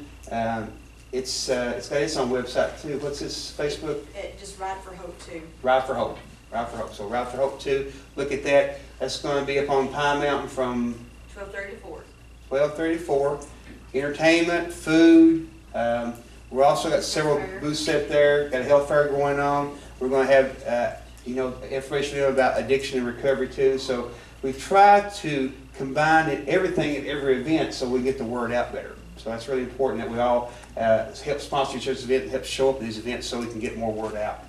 Speaker 7: It's got its own website too. What's this Facebook?
Speaker 9: Just Ride for Hope too.
Speaker 7: Ride for Hope. Ride for Hope. So Ride for Hope 2. Look at that. That's going to be up on Pine Mountain from
Speaker 9: 12:30 to 4.
Speaker 7: 12:30 to 4. Entertainment, food. We're also got several booths set there. Got a health fair going on. We're going to have information about addiction and recovery too. So we've tried to combine everything at every event so we get the word out better. So that's really important that we all help sponsor each other's event and help show up at these events so we can get more word out.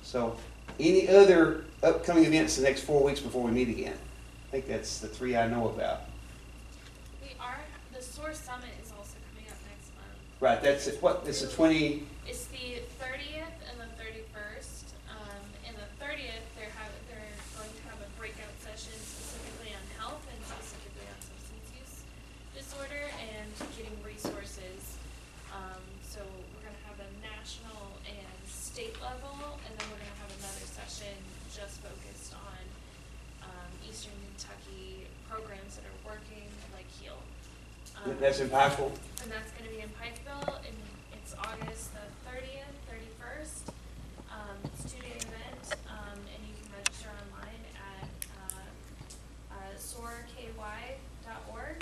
Speaker 7: So any other upcoming events the next 4 weeks before we meet again? I think that's the 3 I know about.
Speaker 11: The Source Summit is also coming up next month.
Speaker 7: Right, that's it. What? It's the 20...
Speaker 11: It's the 30th and the 31st. And the 30th, they're going to have a breakout session specifically on health and specifically on substance use disorder and getting resources. So we're going to have a national and state level, and then we're going to have another session just focused on Eastern Kentucky programs that are working, like HEAL.
Speaker 7: That's impactful.
Speaker 11: And that's going to be in Pikeville, and it's August the 30th, 31st. It's a 2-day event, and you can register online at soarky.org.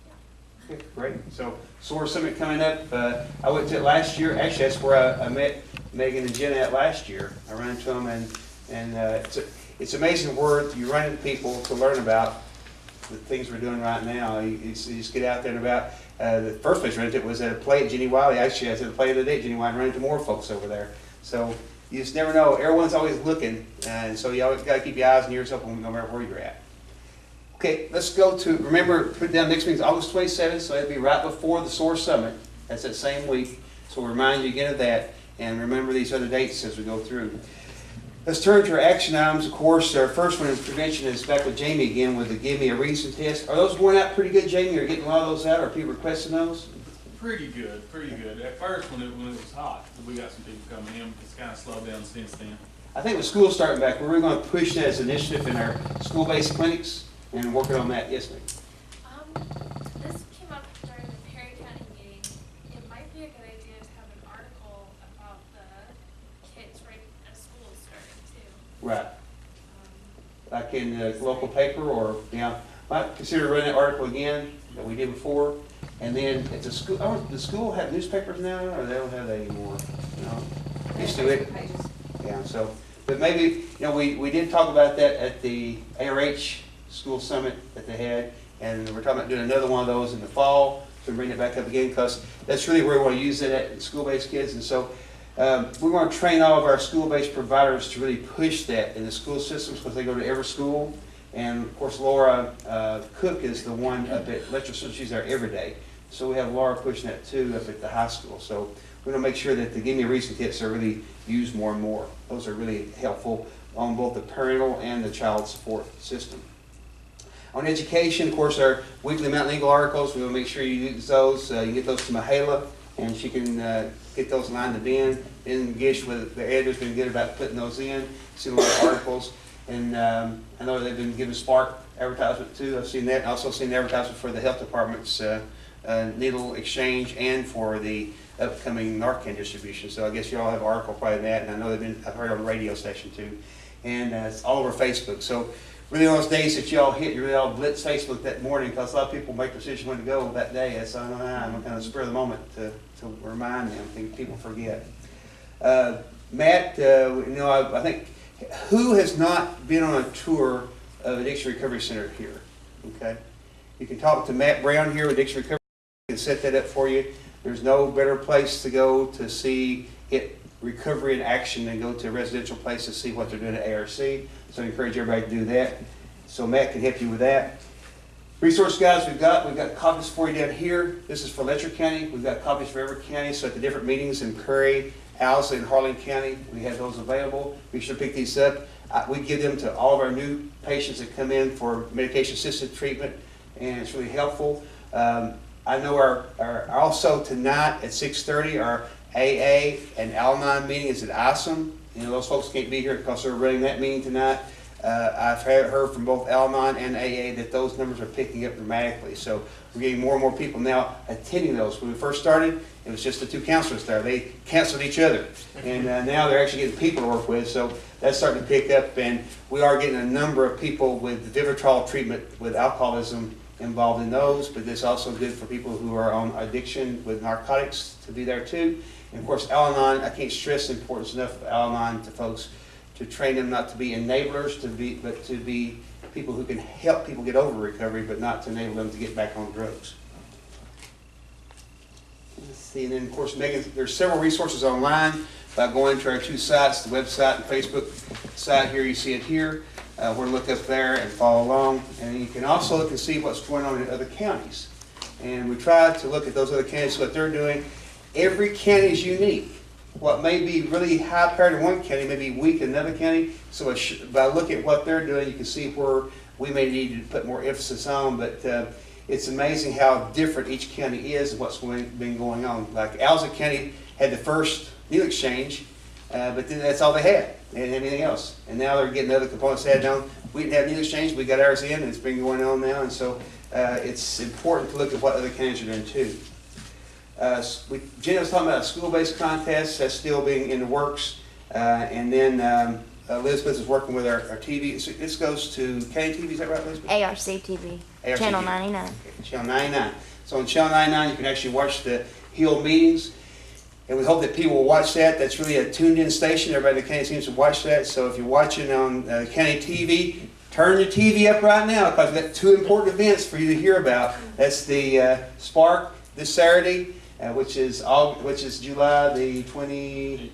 Speaker 11: Yeah.
Speaker 7: Okay, great. So SOAR Summit coming up. I went to it last year. Actually, that's where I met Megan and Jenna at last year. I ran into them, and it's amazing where you run into people to learn about the things we're doing right now. You just get out there and about. The first place I ran into it was at a play at Jenny Wiley. Actually, I was at a play today at Jenny Wiley and ran into more folks over there. So you just never know. Everyone's always looking, and so you always got to keep your eyes and ears open no matter where you're at. Okay, let's go to, remember, put down next meeting is August 27th, so it'll be right before the SOAR Summit. That's that same week. So we'll remind you again of that, and remember these other dates as we go through. Let's turn to our action items. Of course, our first one in prevention is back with Jamie again with the Give Me a Reason test. Are those going out pretty good, Jamie? Are you getting a lot of those out? Are people requesting those?
Speaker 8: Pretty good, pretty good. At first, when it was hot, we got some people coming in. It's kind of slowed down since then.
Speaker 7: I think with school starting back, we're going to push that as an initiative in our school-based clinics and working on that. Yes, ma'am.
Speaker 11: This came up during the Perry County meeting. It might be a good idea to have an article about the kids right as school is starting too.
Speaker 7: Right. Like in the local paper, or might consider running that article again that we did before. And then at the school, does the school have newspapers now, or they don't have that anymore? No, used to it. Yeah. So, but maybe we did talk about that at the ARH school summit that they had, and we're talking about doing another one of those in the fall to bring it back up again, because that's really where we want to use it at school-based kids. And so we're going to train all of our school-based providers to really push that in the school systems, because they go to every school. And of course, Laura Cook is the one up at Letcherson. She's there every day. So we have Laura pushing that too up at the high school. So we're going to make sure that the Give Me a Reason kits are really used more and more. Those are really helpful on both the parental and the child support system. On education, of course, our weekly Mountain Eagle articles, we will make sure you use those. You can get those to Mahala and she can get those lined up in Gish with the editor's been good about putting those in, seen a lot of articles, and I know they've been giving Spark advertisement too. I've seen that, and also seen the advertisement for the health department's needle exchange and for the upcoming Narcan distribution. So I guess you all have an article probably in that, and I know I've heard on the radio station too, and it's all over Facebook. So really on those days that y'all hit, you really all blitz Facebook that morning, because a lot of people make decisions when to go that day. That's I'm kind of spur of the moment to remind them. I think people forget. Matt, I think, who has not been on a tour of Addiction Recovery Center here? Okay, you can talk to Matt Brown here with Addiction Recovery. He can set that up for you. There's no better place to go to see recovery in action than go to a residential place to see what they're doing at ARC. So I encourage everybody to do that. So Matt can help you with that. Resource guides we've got copies for you down here. This is for Letcher County. We've got copies for every county. So at the different meetings in Prairie, Owsley, and Harlan County, we have those available. Be sure to pick these up. We give them to all of our new patients that come in for medication-assisted treatment, and it's really helpful. I know our also tonight at 6:30, our AA and Al-Anon meeting is at ISOM. Those folks can't be here because they're running that meeting tonight. I've heard from both Al-Anon and AA that those numbers are picking up dramatically. So we're getting more and more people now attending those. When we first started, it was just the two counselors there. They canceled each other. And now they're actually getting people to work with. So that's starting to pick up. And we are getting a number of people with Vivitrol treatment with alcoholism involved in those. But it's also good for people who are on addiction with narcotics to be there too. And of course, Al-Anon, I can't stress the importance enough of Al-Anon to folks, to train them not to be enablers, but to be people who can help people get over recovery, but not to enable them to get back on drugs. Let's see, and then of course, Megan, there's several resources online by going to our two sites, the website and Facebook site here. You see it here. We're going to look up there and follow along. And you can also look and see what's going on in other counties. And we try to look at those other counties, what they're doing. Every county is unique. What may be really high powered in one county may be weak in another county. So by looking at what they're doing, you can see where we may need to put more emphasis on. But it's amazing how different each county is and what's been going on. Like Alza County had the first needle exchange, but then that's all they had. They didn't have anything else. And now they're getting other components added on. We didn't have needle exchange, we got ours in, and it's been going on now. And so it's important to look at what other counties are doing too. Jenny was talking about a school-based contest that's still being in the works, and then Elizabeth is working with our TV. So this goes to county TV, is that right, Elizabeth?
Speaker 4: ARC TV,
Speaker 7: ARC
Speaker 4: Channel
Speaker 7: TV.
Speaker 4: 99.
Speaker 7: Okay, Channel 99. So on Channel 99, you can actually watch the HEAL meetings, and we hope that people will watch that. That's really a tuned-in station. Everybody in the county seems to watch that. So if you're watching on county TV, turn your TV up right now, because we've got two important events for you to hear about. That's the Spark this Saturday, which is July the 28th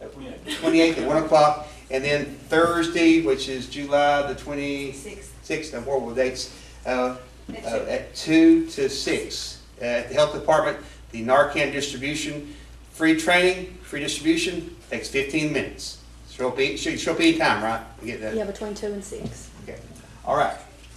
Speaker 7: at 1 o'clock, and then Thursday, which is July the 26th, I'm horrible with dates, at 2 to 6 at the health department. The Narcan distribution, free training, free distribution, takes 15 minutes. Show up any time, right?
Speaker 12: Yeah, between 2 and 6.
Speaker 7: Okay. All right.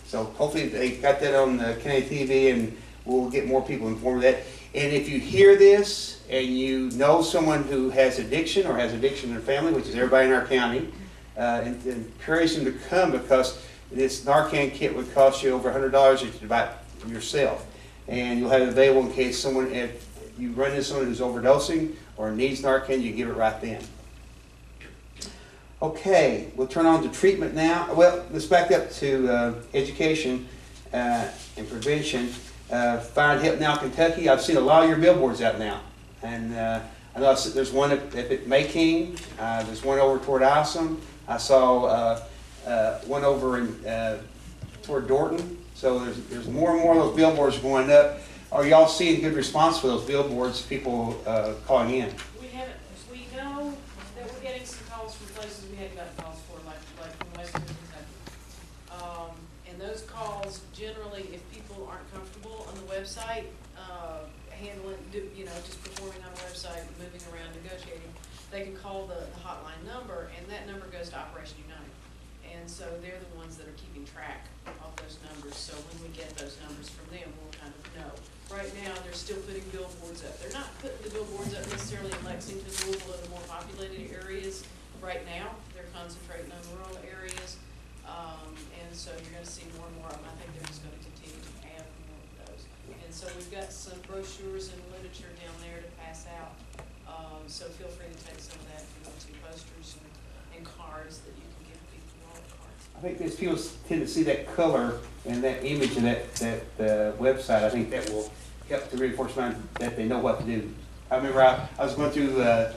Speaker 7: So hopefully they got that on the county TV, and we'll get more people informed of that. And if you hear this and you know someone who has addiction or has addiction in their family, which is everybody in our county, encourage them to come, because this Narcan kit would cost you over $100 if you buy it yourself. And you'll have it available in case if you run into someone who's overdosing or needs Narcan, you give it right then. Okay, we'll turn on to treatment now. Well, let's back up to education and prevention. Find Help Now Kentucky. I've seen a lot of your billboards out now, and I know there's one at Mayking. There's one over toward Isom. I saw one over in toward Dorton. So there's more and more of those billboards going up. Are y'all seeing good response for those billboards? People calling in.
Speaker 10: We know that we're getting some calls from places we hadn't gotten calls for, like from Western Kentucky. And those calls generally, if people aren't comfortable on the website, handling, just performing on the website, moving around, negotiating, they can call the hotline number, and that number goes to Operation Unite. And so they're the ones that are keeping track of those numbers. So when we get those numbers from them, we'll kind of know. right now, they're still putting billboards up. They're not putting the billboards up necessarily in Lexington, Louisville, and the more populated areas right now. They're concentrating on rural areas. And so you're gonna see more and more of them. I think they're just gonna continue to add more of those. And so we've got some brochures and literature down there to pass out. So feel free to take some of that, if you want to, posters and cards that you can give people, all the cards.
Speaker 7: I think these people tend to see that color and that image of that website. I think that will help to reinforce mind that they know what to do. I remember I was going through the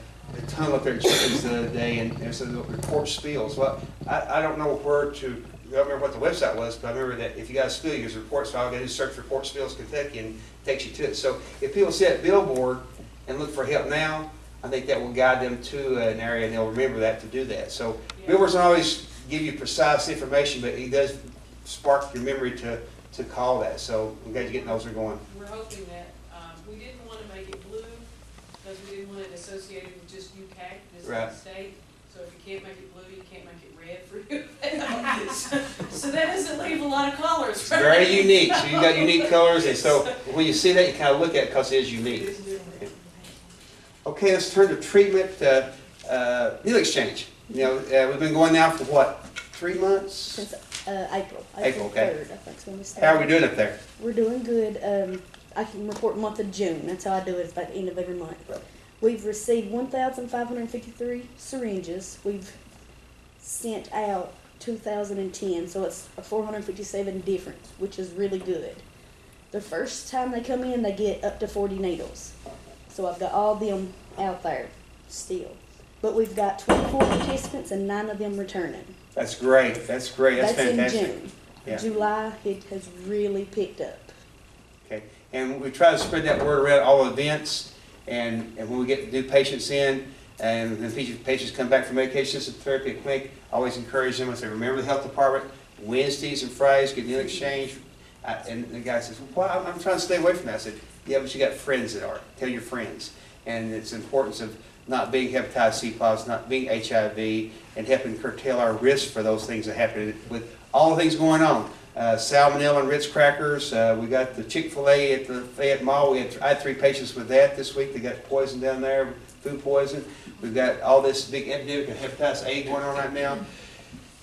Speaker 7: tunnel up there at Chickens the other day, and it said report spills. Well, I don't know where to. I don't remember what the website was, but I remember that if you got a spill, you use report. So all you got to do is search report spills Kentucky, and it takes you to it. So if people see that billboard and look for help now, I think that will guide them to an area, and they'll remember that to do that. So billboards don't always give you precise information, but it does spark your memory to call that. So I'm glad you're getting those are going.
Speaker 10: We're hoping that, we didn't want to make it blue because we didn't want it associated with just UCAC, this
Speaker 7: Right.
Speaker 10: state. So if you can't make it blue, you can't make it red for you. So that doesn't leave a lot of colors.
Speaker 7: It's very unique. So you got unique colors, and so when you see that, you kind of look at it because it is unique. Okay, let's turn to treatment. Needle exchange. You know, we've been going now for what, 3 months?
Speaker 12: Since April.
Speaker 7: April, okay.
Speaker 12: 3rd, I think is when we started.
Speaker 7: How are we doing up there?
Speaker 12: We're doing good. I can report month of June. That's how I do it. It's by the end of every month. We've received 1,553 syringes. We've sent out 2,010, so it's a 457 difference, which is really good. The first time they come in, they get up to 40 needles. So I've got all them out there still. But we've got 24 participants and 9 of them returning.
Speaker 7: That's great. That's great. That's fantastic.
Speaker 12: In June.
Speaker 7: Yeah.
Speaker 12: July, it has really picked up.
Speaker 7: Okay, and we try to spread that word around all events, and when we get new patients in, and the patients come back from medication-assisted therapy at clinic, I always encourage them. I say, remember the health department, Wednesdays and Fridays, get needle exchange. And the guy says, well, I'm trying to stay away from that. I said, yeah, but you got friends that are. Tell your friends. And it's the importance of not being hepatitis C positive, not being HIV, and helping curtail our risk for those things that happen with all the things going on. Salmonella and Ritz crackers. We got the Chick-fil-A at the Fayette Mall. I had 3 patients with that this week. They got poison down there, food poison. We've got all this big epidemic of hepatitis A going on right now.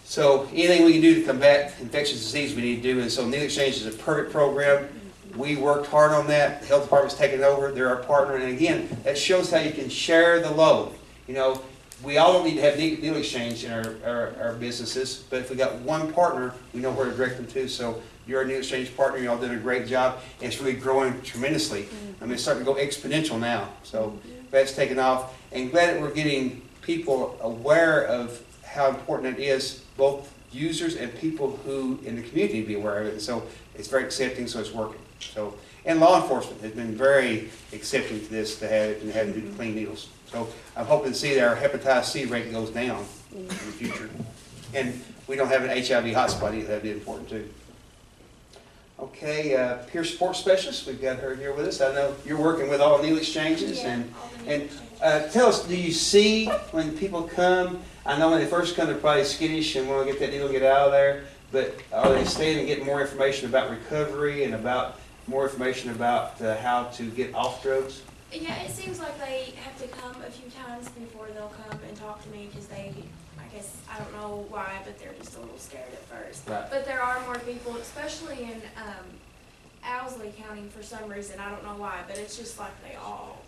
Speaker 7: So anything we can do to combat infectious disease, we need to do. And so Needle Exchange is a perfect program. We worked hard on that. The health department's taken over. They're our partner. And again, that shows how you can share the load. You know, we all don't need to have needle exchange in our businesses, but if we got one partner, we know where to direct them to. So you're our needle exchange partner. You all did a great job. And it's really growing tremendously. I mean, it's starting to go exponential now. So that's taken off. And glad that we're getting people aware of how important it is, both users and people who in the community be aware of it. And so it's very accepting, so it's working. So, and law enforcement has been very accepting to this, to have it and having to do clean needles. So I'm hoping to see that our hepatitis C rate goes down in the future. And we don't have an HIV hotspot either. That'd be important too. Okay, peer support specialist. We've got her here with us. I know you're working with all the needle exchanges.
Speaker 11: Yeah,
Speaker 7: and tell us, do you see when people come, I know when they first come they're probably skittish and want to get that needle, get out of there, but are they staying and getting more information about recovery and about more information about how to get off drugs?
Speaker 13: Yeah, it seems like they have to come a few times before they'll come and talk to me because they, I guess, I don't know why, but they're just a little scared at first.
Speaker 7: Right.
Speaker 13: But there are more people, especially in Owsley County for some reason, I don't know why, but it's just like they all,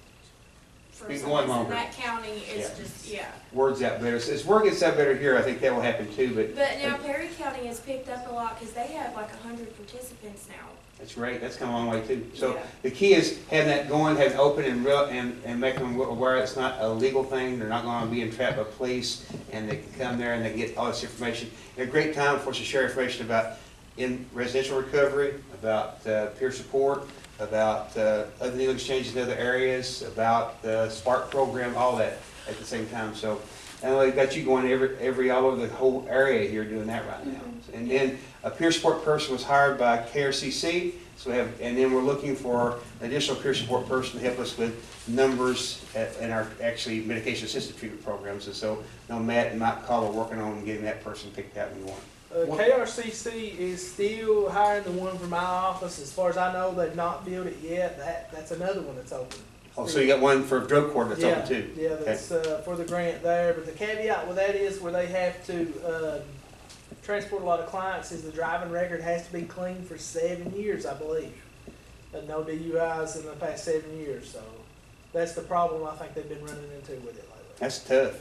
Speaker 13: for
Speaker 7: Been
Speaker 13: some
Speaker 7: going
Speaker 13: reason,
Speaker 7: longer.
Speaker 13: that county is
Speaker 7: Yeah.
Speaker 13: just, yeah.
Speaker 7: Word's out better. As word gets out better here, I think that will happen too. But
Speaker 13: Now Perry County has picked up a lot because they have like 100 participants now.
Speaker 7: that's great. That's come a long way too. So
Speaker 13: Yeah.
Speaker 7: the key is having that going, having it open and real, and making them aware it's not a legal thing. They're not going to be entrapped by police, and they can come there and they get all this information. And a great time for us to share information about in residential recovery, about peer support, about other needle exchanges in other areas, about the Spark program, all that at the same time. So, and they've got you going every all over the whole area here doing that right now. And then a peer support person was hired by KRCC. So we have, and then we're looking for an additional peer support person to help us with numbers in our actually medication assisted treatment programs. And so, Matt and Mike Call are working on getting that person picked out when you want.
Speaker 14: KRCC is still hiring the one from my office. As far as I know, they've not filled it yet. That's another one that's open.
Speaker 7: Oh, so you got one for drug court that's open too?
Speaker 14: Yeah, that's for the grant there. But the caveat with that is where they have to transport a lot of clients is the driving record has to be clean for 7 years, I believe. No DUIs in the past 7 years. So that's the problem I think they've been running into with it lately.
Speaker 7: That's tough.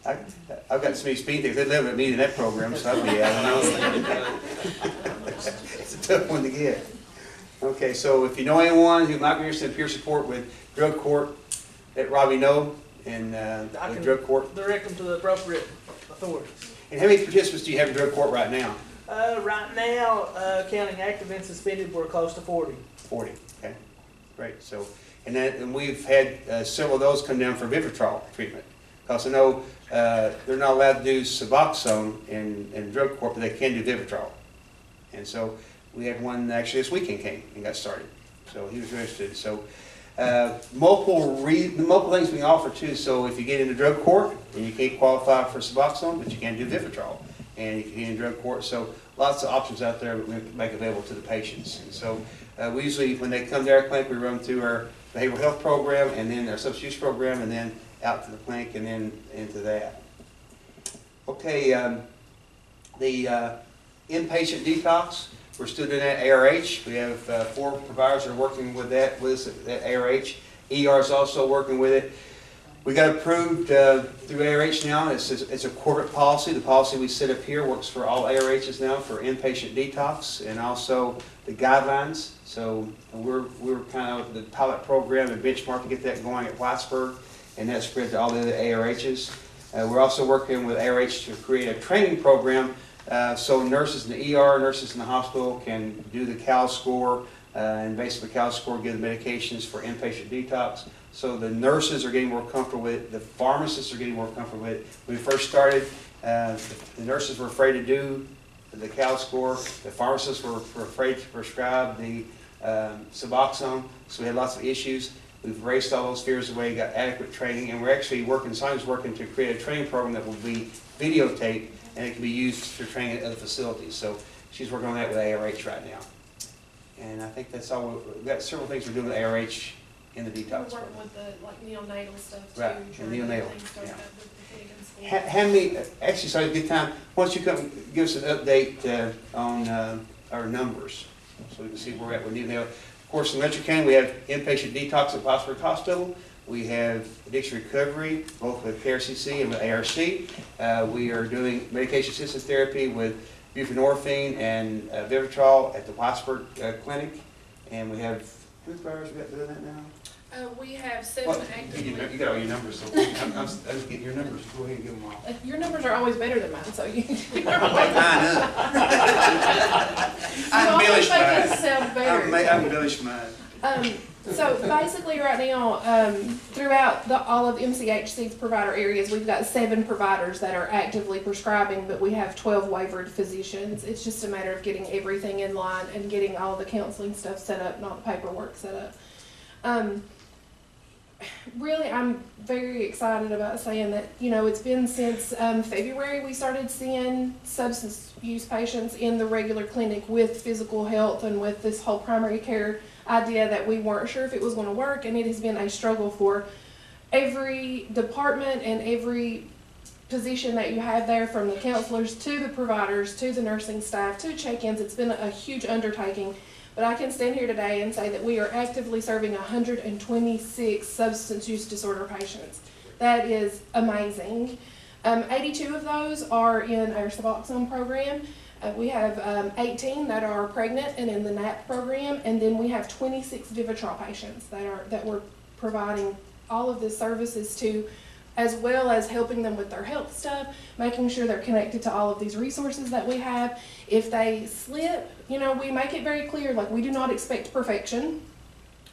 Speaker 7: I've got so many speed things. They live at me in that program, so I'll be out. It's a tough one to get. Okay, so if you know anyone who might be interested in peer support with drug court, let Robbie know, and with drug court.
Speaker 14: Direct them to the appropriate authorities.
Speaker 7: And how many participants do you have in drug court right now?
Speaker 14: Right now, counting active and suspended, we're close to 40.
Speaker 7: 40. Okay, great. So, and we've had several of those come down for Vivitrol treatment, because I know they're not allowed to do Suboxone in drug court, but they can do Vivitrol. And so we had one actually this weekend came and got started. So he was interested. So multiple things we offer too. So if you get into drug court and you can't qualify for Suboxone, but you can do Vivitrol, and you can get in drug court. So lots of options out there we make available to the patients. And so we usually, when they come to our clinic, we run through our behavioral health program and then our substance use program, and then out to the clinic and then into that. Okay, the inpatient detox, we're still doing that at ARH. We have 4 providers that are working with that with us at ARH. ER is also working with it. We got approved through ARH now. It's a corporate policy. The policy we set up here works for all ARHs now for inpatient detox, and also the guidelines. So we're kind of the pilot program and benchmark to get that going at Whitesburg, and that's spread to all the other ARHs. We're also working with ARH to create a training program so nurses in the ER, nurses in the hospital can do the CAL score, and basically the CAL score give the medications for inpatient detox. So the nurses are getting more comfortable with it. The pharmacists are getting more comfortable with it. When we first started, the nurses were afraid to do the CAL score. The pharmacists were afraid to prescribe the Suboxone, so we had lots of issues. We've erased all those fears away, got adequate training, and we're actually working, Simon's working to create a training program that will be videotaped, and it can be used for training at other facilities. So she's working on that with ARH right now. And I think that's all. We've got several things we're doing with ARH in the detox
Speaker 13: We're
Speaker 7: program.
Speaker 13: working with the neonatal stuff too.
Speaker 7: Right, and
Speaker 13: trying to get
Speaker 7: neonatal,
Speaker 13: things started
Speaker 7: yeah.
Speaker 13: up with the pig in school.
Speaker 7: How many, actually, so a good time, why don't you come give us an update on our numbers, so we can see where we're at with neonatal. Of course, in Letcher County, we have inpatient detox at Whitesburg Hospital. We have addiction recovery, both with KRCC and with ARC. We are doing medication-assisted therapy with buprenorphine and Vivitrol at the Whitesburg Clinic. And we have, how many providers we got doing that now?
Speaker 10: We have 7
Speaker 7: Well,
Speaker 10: active.
Speaker 7: you got all your numbers, so I'm getting your numbers. Go ahead and give them all.
Speaker 3: Your numbers are always better than mine, so you.
Speaker 7: I embellish
Speaker 3: make
Speaker 7: mine.
Speaker 3: us sound better.
Speaker 7: I embellish mine.
Speaker 3: So basically right now, throughout all of MCHC's provider areas, we've got 7 providers that are actively prescribing, but we have 12 waivered physicians. It's just a matter of getting everything in line and getting all the counseling stuff set up, and all the paperwork set up. Really, I'm very excited about saying that, you know, it's been since February we started seeing substance use patients in the regular clinic with physical health and with this whole primary care idea that we weren't sure if it was going to work, and it has been a struggle for every department and every position that you have there, from the counselors to the providers to the nursing staff to check-ins. It's been a huge undertaking. But I can stand here today and say that we are actively serving 126 substance use disorder patients. That is amazing. 82 of those are in our Suboxone program. We have 18 that are pregnant and in the NAP program, and then we have 26 Vivitrol patients that we're providing all of the services to, as well as helping them with their health stuff, making sure they're connected to all of these resources that we have. If they slip, you know, we make it very clear, like, we do not expect perfection.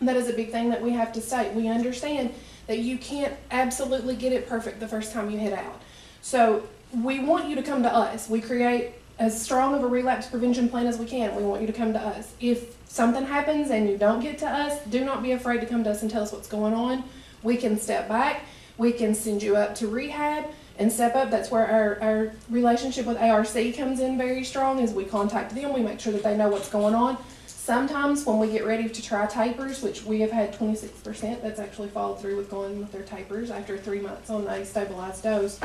Speaker 3: That is a big thing that we have to state. We understand that you can't absolutely get it perfect the first time you hit out. So we want you to come to us. We create as strong of a relapse prevention plan as we can. We want you to come to us. If something happens and you don't get to us, do not be afraid to come to us and tell us what's going on. We can step back. We can send you up to rehab. and step up. That's where our relationship with ARC comes in very strong, is we contact them, we make sure that they know what's going on. Sometimes when we get ready to try tapers, which we have had 26% that's actually followed through with going with their tapers after 3 months on a stabilized dose,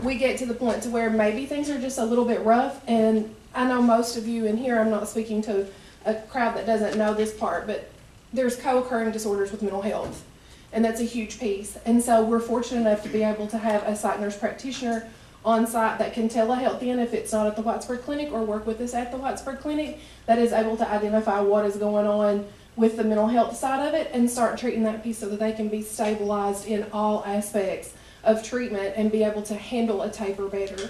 Speaker 3: we get to the point to where maybe things are just a little bit rough. And I know most of you in here, I'm not speaking to a crowd that doesn't know this part, but there's co-occurring disorders with mental health, and that's a huge piece. And so we're fortunate enough to be able to have a psych nurse practitioner on site that can telehealth in if it's not at the Whitesburg Clinic, or work with us at the Whitesburg Clinic, that is able to identify what is going on with the mental health side of it and start treating that piece so that they can be stabilized in all aspects of treatment and be able to handle a taper better.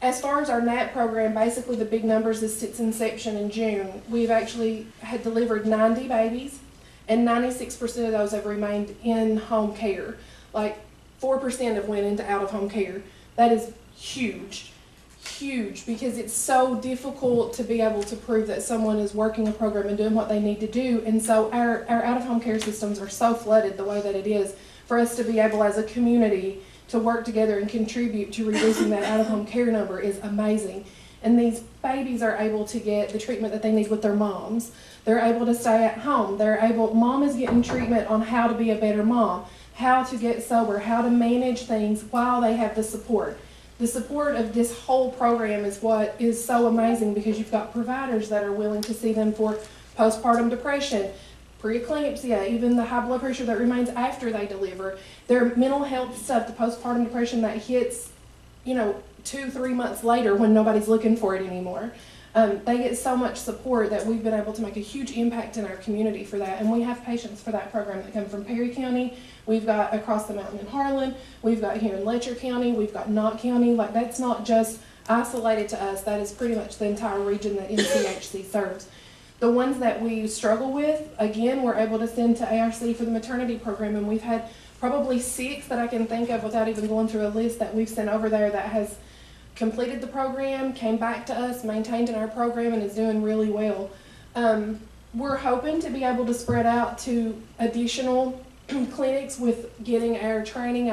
Speaker 3: As far as our NAP program, basically the big numbers is since inception in June, we've actually had delivered 90 babies, and 96% of those have remained in home care. Like 4% have went into out-of-home care. That is huge, huge, because it's so difficult to be able to prove that someone is working a program and doing what they need to do. And so our out-of-home care systems are so flooded the way that it is, for us to be able as a community to work together and contribute to reducing that out-of-home care number is amazing. And these babies are able to get the treatment that they need with their moms. They're able to stay at home. Mom is getting treatment on how to be a better mom, how to get sober, how to manage things while they have the support. The support of this whole program is what is so amazing, because you've got providers that are willing to see them for postpartum depression, preeclampsia, even the high blood pressure that remains after they deliver, their mental health stuff, the postpartum depression that hits, 2-3 months later when nobody's looking for it anymore. They get so much support that we've been able to make a huge impact in our community for that. And we have patients for that program that come from Perry County. We've got across the mountain in Harlan. We've got here in Letcher County. We've got Knott County. Like, that's not just isolated to us. That is pretty much the entire region that NCHC serves. The ones that we struggle with, again, we're able to send to ARC for the maternity program. And we've had probably 6 that I can think of without even going through a list that we've sent over there that has completed the program, came back to us, maintained in our program, and is doing really well. We're hoping to be able to spread out to additional clinics with getting our training.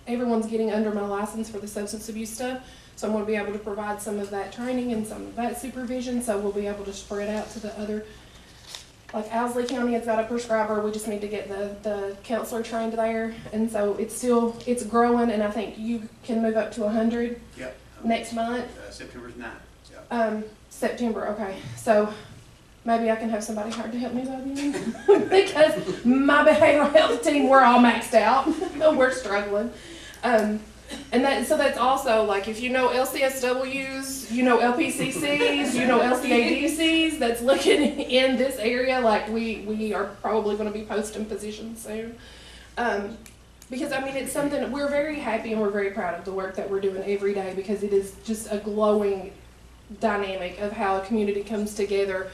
Speaker 3: Everyone's getting under my license for the substance abuse stuff, so I'm going to be able to provide some of that training and some of that supervision, so we'll be able to spread out to the other. Like Owsley County has got a prescriber, we just need to get the counselor trained there, and so it's growing, and I think you can move up to 100 next month.
Speaker 7: September's 9th.
Speaker 3: September, okay. So maybe I can have somebody hired to help me by then, because my behavioral health team, we're all maxed out. We're struggling. So that's also, like, if you know LCSWs, you know LPCCs, you know LCADCs that's looking in this area, like we are probably going to be posting positions soon. Because, it's something that we're very happy and we're very proud of the work that we're doing every day, because it is just a glowing dynamic of how a community comes together.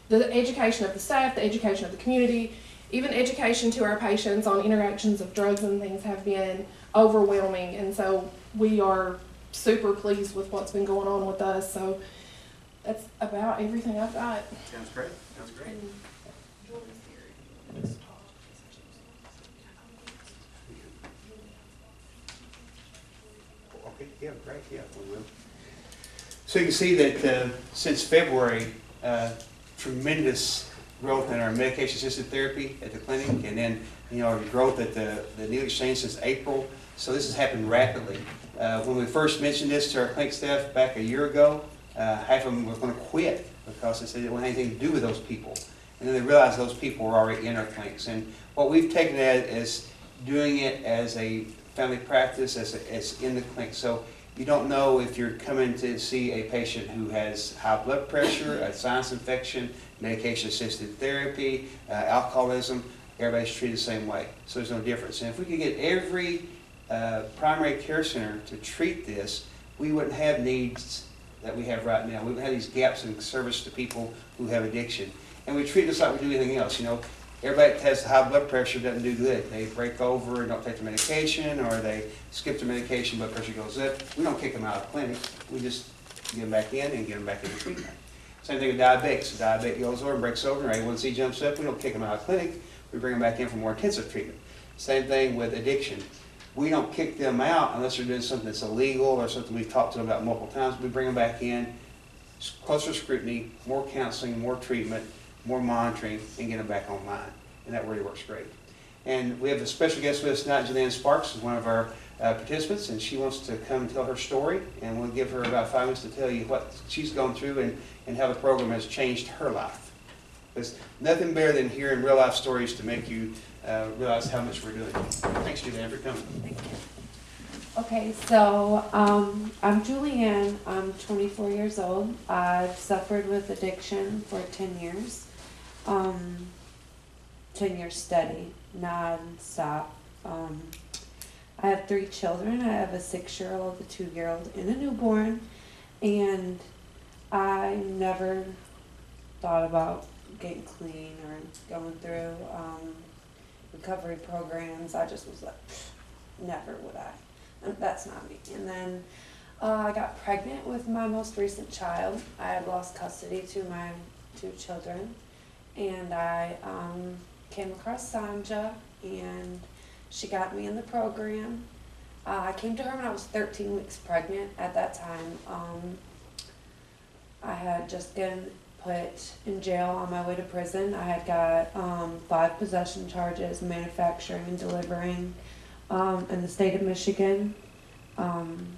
Speaker 3: The education of the staff, the education of the community, even education to our patients on interactions of drugs and things have been overwhelming, and so we are super pleased with what's been going on with us. So that's about everything I've got.
Speaker 7: Sounds great. Sounds great. Okay, yeah, great, yeah, we will. So you can see that since February, tremendous growth in our medication-assisted therapy at the clinic, and then our growth at the needle exchange since April. So this has happened rapidly. When we first mentioned this to our clinic staff back a year ago, half of them were going to quit because they said they didn't want anything to do with those people. And then they realized those people were already in our clinics. And what we've taken it as doing it as a family practice, as in the clinic. So you don't know if you're coming to see a patient who has high blood pressure, a sinus infection, medication-assisted therapy, alcoholism. Everybody's treated the same way, so there's no difference. And if we could get every primary care center to treat this, we wouldn't have needs that we have right now. We wouldn't have these gaps in service to people who have addiction. And we treat this like we do anything else. Everybody that has high blood pressure doesn't do good. They break over and don't take their medication, or they skip their medication, blood pressure goes up. We don't kick them out of the clinic. We just get them back in and get them back into treatment. Same thing with diabetics. If a diabetic goes over and breaks over and their A1C jumps up, we don't kick them out of the clinic. We bring them back in for more intensive treatment. Same thing with addiction. we don't kick them out unless they're doing something that's illegal or something we've talked to them about multiple times. We bring them back in, closer scrutiny, more counseling, more treatment, more monitoring, and get them back online. And that really works great. And we have a special guest with us tonight. Julianne Sparks is one of our participants, and she wants to come and tell her story. And we'll give her about 5 minutes to tell you what she's gone through and how the program has changed her life. There's nothing better than hearing real life stories to make you realize how much we're doing. Thanks, Julianne, for coming.
Speaker 15: Thank you. Okay, so I'm Julianne. I'm 24 years old. I've suffered with addiction for 10 years. 10 years steady, non-stop. I have 3 children. I have a 6-year-old, a 2-year-old, and a newborn. And I never thought about getting clean or going through recovery programs. I just was like, never would I. That's not me. And then I got pregnant with my most recent child. I had lost custody to my 2 children. And I came across Sanja, and she got me in the program. I came to her when I was 13 weeks pregnant. At that time, I had just been put in jail on my way to prison. I had got 5 possession charges, manufacturing and delivering in the state of Michigan. And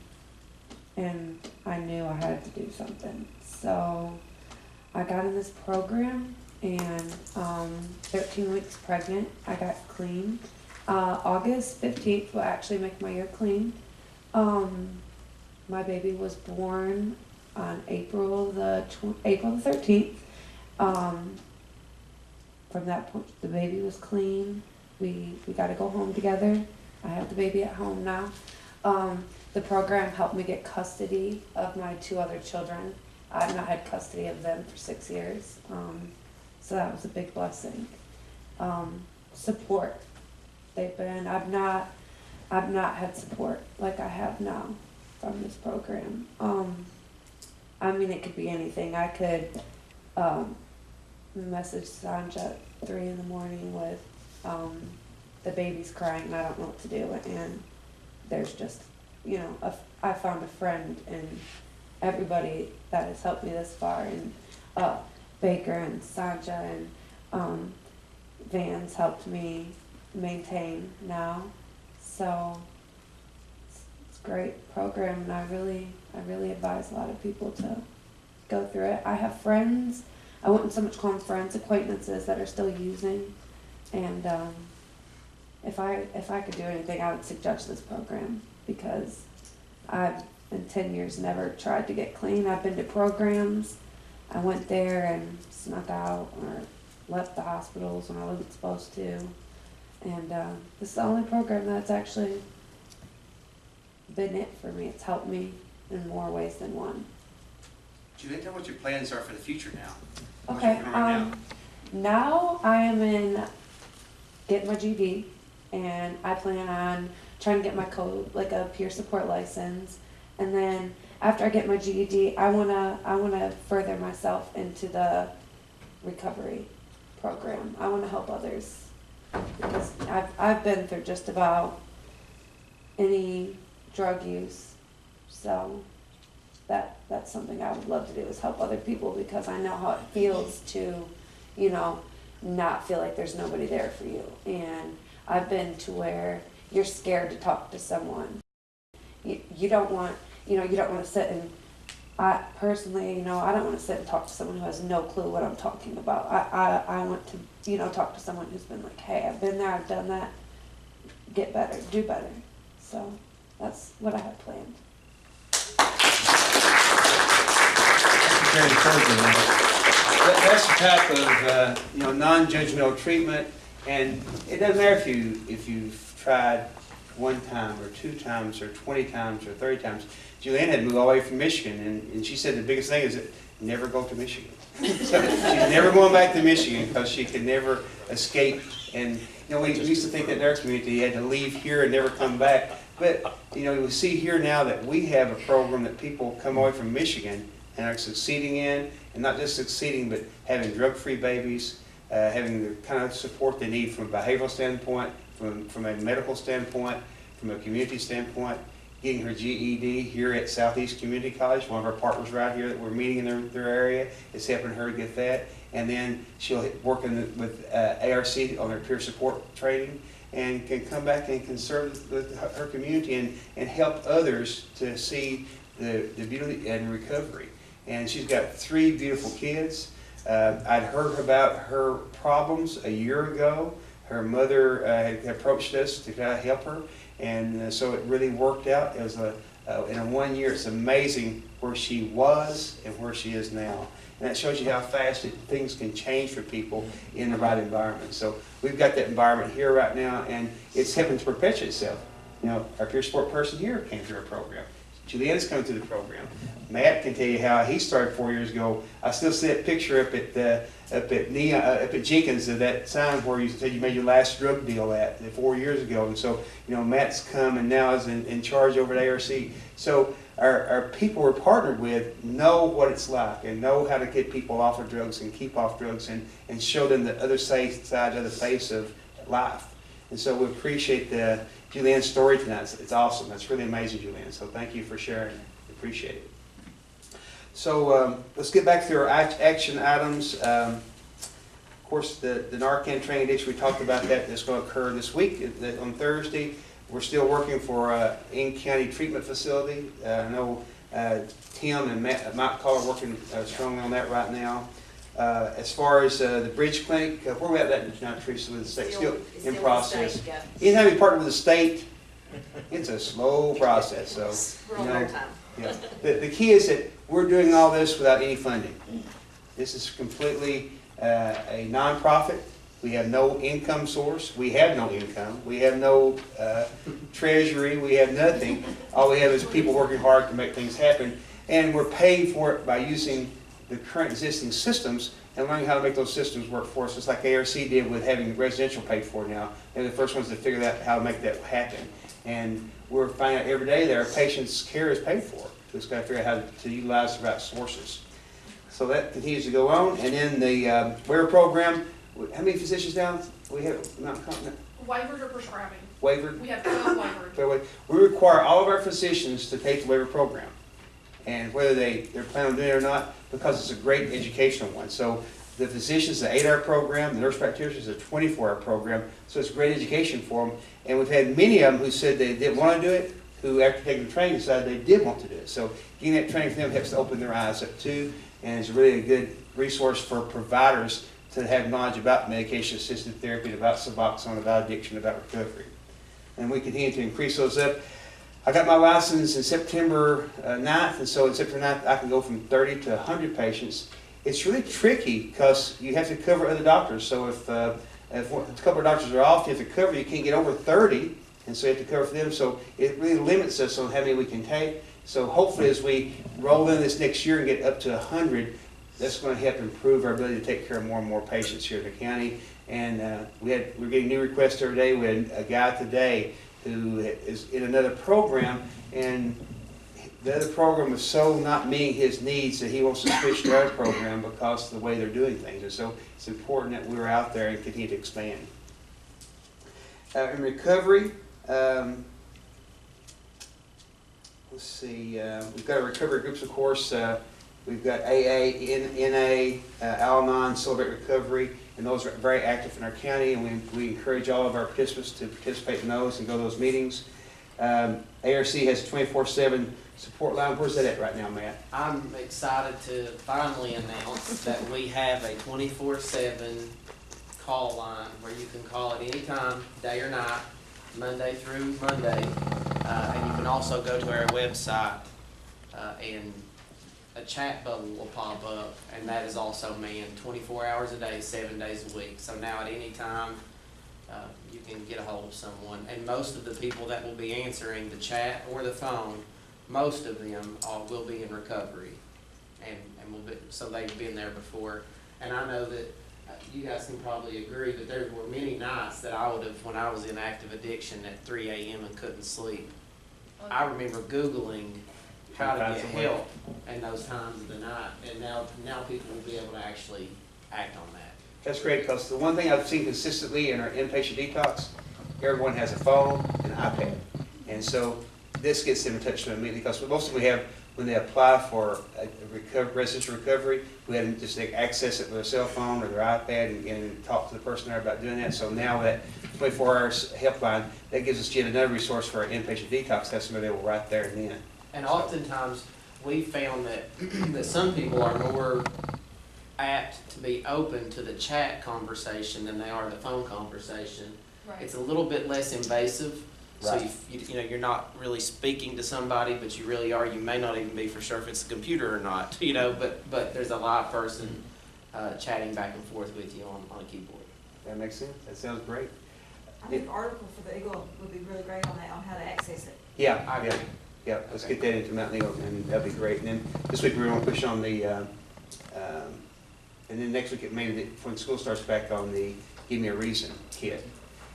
Speaker 15: I knew I had to do something. So I got in this program, and 13 weeks pregnant, I got clean. August 15th will actually make my year clean. My baby was born on April the 13th. From that point, the baby was clean. We got to go home together. I have the baby at home now. The program helped me get custody of my 2 other children. I've not had custody of them for 6 years. So that was a big blessing. Support. I've not had support like I have now from this program. I mean, it could be anything. I could message Sanja at 3 in the morning with the baby's crying and I don't know what to do. And there's just, I found a friend in everybody that has helped me this far. And Baker and Sanja and Vans helped me maintain now. So it's a great program, and I really advise a lot of people to go through it. I have friends, I wouldn't so much call them friends, acquaintances that are still using, and if I could do anything, I would suggest this program, because I've in 10 years never tried to get clean. I've been to programs, I went there and snuck out or left the hospitals when I wasn't supposed to. And this is the only program that's actually been it for me. It's helped me in more ways than one.
Speaker 7: Julianne, tell what your plans are for the future now.
Speaker 15: Okay. Now I am in getting my GED, and I plan on trying to get my code, like a peer support license. And then after I get my GED, I wanna further myself into the recovery program. I wanna help others, because I've been through just about any drug use. So that's something I would love to do, is help other people, because I know how it feels to, not feel like there's nobody there for you. And I've been to where you're scared to talk to someone. You don't want to sit and, I personally, I don't want to sit and talk to someone who has no clue what I'm talking about. I want to, talk to someone who's been like, hey, I've been there, I've done that, get better, do better. So that's what I have planned.
Speaker 7: Very encouraging. That's the type of non-judgmental treatment, and it doesn't matter if you've tried 1 time or 2 times or 20 times or 30 times. Julianne had moved all the way from Michigan, and she said the biggest thing is that never go to Michigan. So she's never going back to Michigan because she could never escape. And we used to think that in our community you had to leave here and never come back. But we see here now that we have a program that people come away from Michigan and are succeeding in, and not just succeeding, but having drug-free babies, having the kind of support they need from a behavioral standpoint, from a medical standpoint, from a community standpoint, getting her GED here at Southeast Community College. One of our partners right here that we're meeting in their area is helping her get that. And then she'll work with ARC on their peer support training, and can come back and can serve with her community and help others to see the beauty and recovery. And she's got 3 beautiful kids. I'd heard about her problems a year ago. Her mother had approached us to kind of help her, and so it really worked out. It was in a 1 year, it's amazing where she was and where she is now. And that shows you how fast things can change for people in the right environment. So we've got that environment here right now, and it's helping to perpetuate itself. You know, our peer support person here came through our program. Juliana's coming through the program. Matt can tell you how he started 4 years ago. I still see that picture up at Jenkins of that time where you said you made your last drug deal at 4 years ago. And so, you know, Matt's come and now is in charge over at ARC. So our people we're partnered with know what it's like and know how to get people off of drugs and keep off drugs and show them the other side of the face of life. And so we appreciate Julianne's story tonight. It's awesome. That's really amazing, Julianne. So thank you for sharing. We appreciate it. So let's get back to our action items. Of course, the Narcan training edition, we talked about that. That's going to occur this week on Thursday. We're still working for an in-county treatment facility. I know Tim and Mike Call are working strongly on that right now. As far as the Bridge Clinic, where are we at that now, Teresa, with the state? Still in process.
Speaker 9: State, yeah.
Speaker 7: Anytime you partner with the state, it's a slow process. So,
Speaker 9: We're on our time.
Speaker 7: Yeah. The key is that we're doing all this without any funding. This is completely a nonprofit. We have no income source. We have no income. We have no treasury. We have nothing. All we have is people working hard to make things happen. And we're paying for it by using the current existing systems and learning how to make those systems work for us, just like ARC did with having residential paid for now. They're the first ones to figure out how to make that happen. And we're finding out every day that our patients' care is paid for. We just got to figure out how to utilize the right sources. So that continues to go on. And then the waiver program, how many physicians down? We have
Speaker 3: Waivers or prescribing?
Speaker 7: Waivered?
Speaker 3: We have 12 waivers.
Speaker 7: We require all of our physicians to take the waiver program. And whether they're planning on doing it or not, because it's a great educational one. So the physicians, the 8-hour program, the nurse practitioners, a 24-hour program. So it's great education for them. And we've had many of them who said they didn't want to do it, who after taking the training decided they did want to do it. So getting that training for them helps to open their eyes up too, and it's really a good resource for providers to have knowledge about medication-assisted therapy, about Suboxone, about addiction, about recovery. And we continue to increase those up. I got my license in September 9th, and so in September 9th I can go from 30 to 100 patients. It's really tricky because you have to cover other doctors. So if a couple of doctors are off, you have to cover, you can't get over 30, and so you have to cover for them. So it really limits us on how many we can take. So hopefully as we roll in this next year and get up to 100, that's going to help improve our ability to take care of more and more patients here in the county. And we're getting new requests every day. We had a guy today who is in another program, and the other program is so not meeting his needs that he wants to switch to our program because of the way they're doing things. And so it's important that we're out there and continue to expand. In recovery, let's see, we've got our recovery groups, of course. We've got AA, NA, Al-Anon, Celebrate Recovery, and those are very active in our county, and we encourage all of our participants to participate in those and go to those meetings. ARC has a 24/7 support line. Where's that at right now, Matt?
Speaker 16: I'm excited to finally announce that we have a 24/7 call line where you can call at any time, day or night, Monday through Monday, and you can also go to our website and a chat bubble will pop up, and that is also manned 24 hours a day, 7 days a week. So now at any time, you can get a hold of someone. And most of the people that will be answering the chat or the phone, most of them will be in recovery, and so they've been there before. And I know that you guys can probably agree that there were many nights that I would have, when I was in active addiction at 3 a.m. and couldn't sleep. I remember Googling how to get help in those times of the night, and now people will be able to actually act on that.
Speaker 7: That's great, because the one thing I've seen consistently in our inpatient detox, everyone has a phone and an iPad. And so this gets them in touch with them immediately, because most of them we have, when they apply for a residential recovery, we had them just access it with their cell phone or their iPad and talk to the person there about doing that. So now that 24-hour helpline, that gives us yet another resource for our inpatient detox. That's somebody available right there and then.
Speaker 16: And oftentimes, we found that, that some people are more apt to be open to the chat conversation than they are the phone conversation.
Speaker 2: Right.
Speaker 16: It's a little bit less invasive, so
Speaker 7: Right.
Speaker 16: you know, you're not really speaking to somebody, but you really are. You may not even be for sure if it's a computer or not, you know, but there's a live person chatting back and forth with you on a keyboard.
Speaker 7: That makes sense. That sounds great.
Speaker 9: I think the article for the Eagle would be really great on that, on how to access it.
Speaker 7: Yeah, yeah. Let's get that into Mountain Eagle, and that'd be great. And then this week we're going to push on the, and then next week, maybe when school starts back, on the Give Me a Reason kit.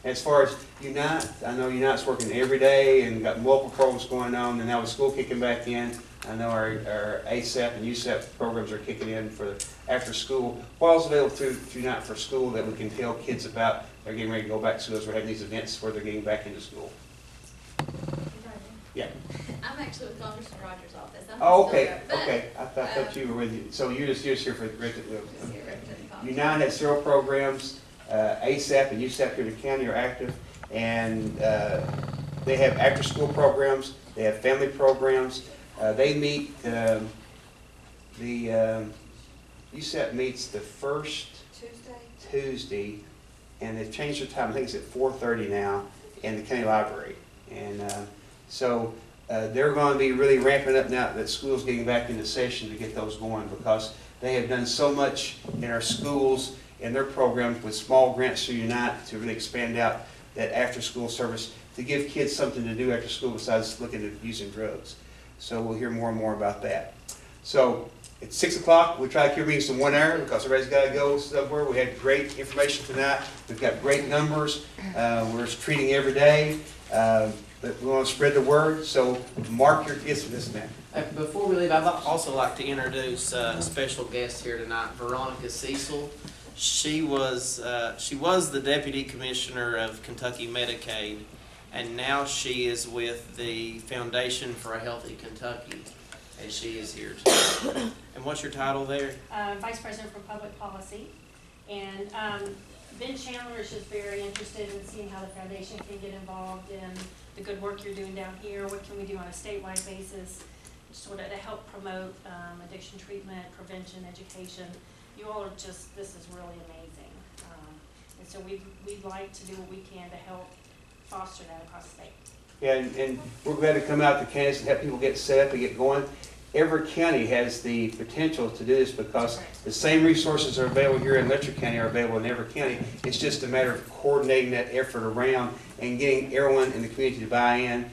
Speaker 7: And as far as Unite, I know Unite's working every day and got multiple programs going on, and now with school kicking back in, I know our ASAP and USAP programs are kicking in for after school. What else available through Unite for School that we can tell kids about? They're getting ready to go back to school, as we're having these events where they're getting back into school. Yeah.
Speaker 11: I'm actually with Congressman Rogers' office. I'm
Speaker 7: Oh,
Speaker 11: still
Speaker 7: okay,
Speaker 11: there, but,
Speaker 7: okay. I thought you were with you. So you're just here for
Speaker 11: just here representing Congress.
Speaker 7: Unite has several programs. ASAP and USAP here in the county are active, and they have after-school programs. They have family programs. They meet the USAP meets the first Tuesday, and they've changed their time. I think it's at 4:30 now in the county library, and so they're going to be really ramping up now that school's getting back into session to get those going, because they have done so much in our schools and their programs with small grants through Unite to really expand out that after-school service to give kids something to do after school besides looking at using drugs. So we'll hear more and more about that. So it's 6 o'clock. We try to keep meetings in 1 hour because everybody's got to go somewhere. We had great information tonight. We've got great numbers. We're treating every day. But we want to spread the word. So mark your kids for this, man.
Speaker 16: Before we leave, I'd also like to introduce a special guest here tonight, Veronica Cecil. She was the Deputy Commissioner of Kentucky Medicaid, and now she is with the Foundation for a Healthy Kentucky, and she is here today. And what's your title there?
Speaker 17: Vice President for Public Policy. And Ben Chandler is just very interested in seeing how the foundation can get involved in the good work you're doing down here. What can we do on a statewide basis sort of to help promote addiction treatment, prevention, education. You all are just, this is really amazing. And so we'd like to do what we can to help foster that across the state.
Speaker 7: Yeah, and we're glad to come out to Kansas and help people get set up and get going. Every county has the potential to do this because the same resources are available here in Letcher County are available in every county. It's just a matter of coordinating that effort around and getting everyone in the community to buy in,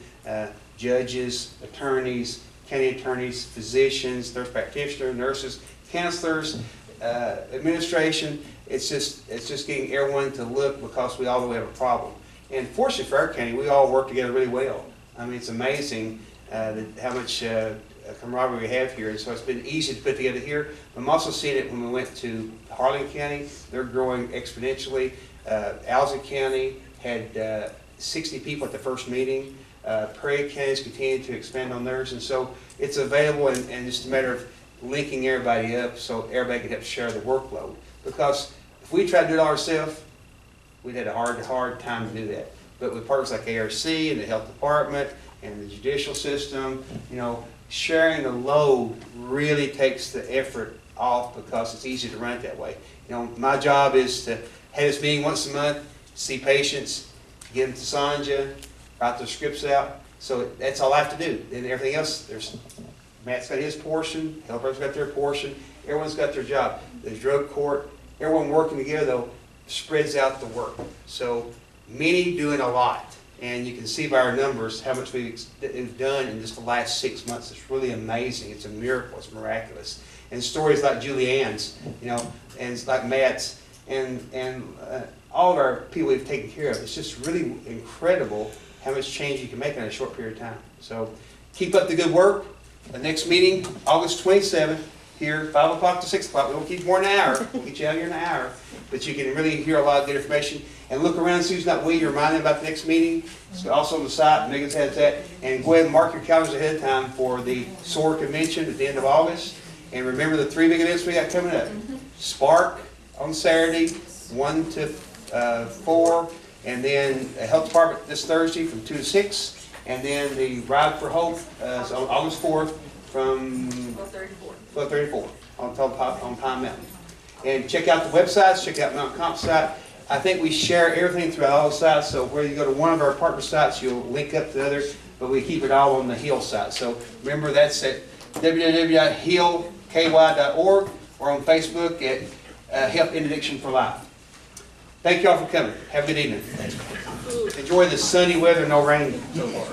Speaker 7: judges, attorneys, county attorneys, physicians, nurse practitioners, nurses, counselors, administration. It's just getting everyone to look because we all know we have a problem. And fortunately for our county, we all work together really well. I mean, it's amazing how much camaraderie we have here, and so it's been easy to put together here. I'm also seeing it when we went to Harlan County. They're growing exponentially. Alza County had 60 people at the first meeting. Prairie County's continued to expand on theirs, and so it's available, and just a matter of linking everybody up so everybody can help share the workload. Because if we tried to do it all ourselves, we'd had a hard time to do that. But with partners like ARC and the health department and the judicial system, you know, sharing the load really takes the effort off because it's easy to run it that way. You know, my job is to have this meeting once a month, see patients, get them to Sanja, write their scripts out. So that's all I have to do. And everything else, Matt's got his portion, health department's got their portion, everyone's got their job. The drug court, everyone working together though, spreads out the work. So many doing a lot. And you can see by our numbers how much we've done in just the last 6 months. It's really amazing. It's a miracle. It's miraculous. And stories like Julianne's, you know, and like Matt's, and all of our people we've taken care of. It's just really incredible how much change you can make in a short period of time. So keep up the good work. The next meeting, August 27th, here, 5 o'clock to 6 o'clock. We won't keep more than an hour. We'll get you out here in an hour. but you can really hear a lot of good information. And look around, see who's not with you, remind them about the next meeting. It's also on the site, Megan's has that. And go ahead and mark your calendars ahead of time for the SOAR convention at the end of August. And remember the 3 big events we got coming up. Spark on Saturday, 1 to 4, and then the health department this Thursday from 2 to 6, and then the Ride for Hope is on August 4th from 12:34 on Pine Mountain. And check out the websites, check out Mount Comp site. I think we share everything throughout all the sites, so where you go to one of our partner sites, you'll link up to the other, but we keep it all on the Hill site. So remember, that's at www.hillky.org or on Facebook at Health Interdiction for Life. Thank you all for coming. Have a good evening. Enjoy the sunny weather, no rain so far.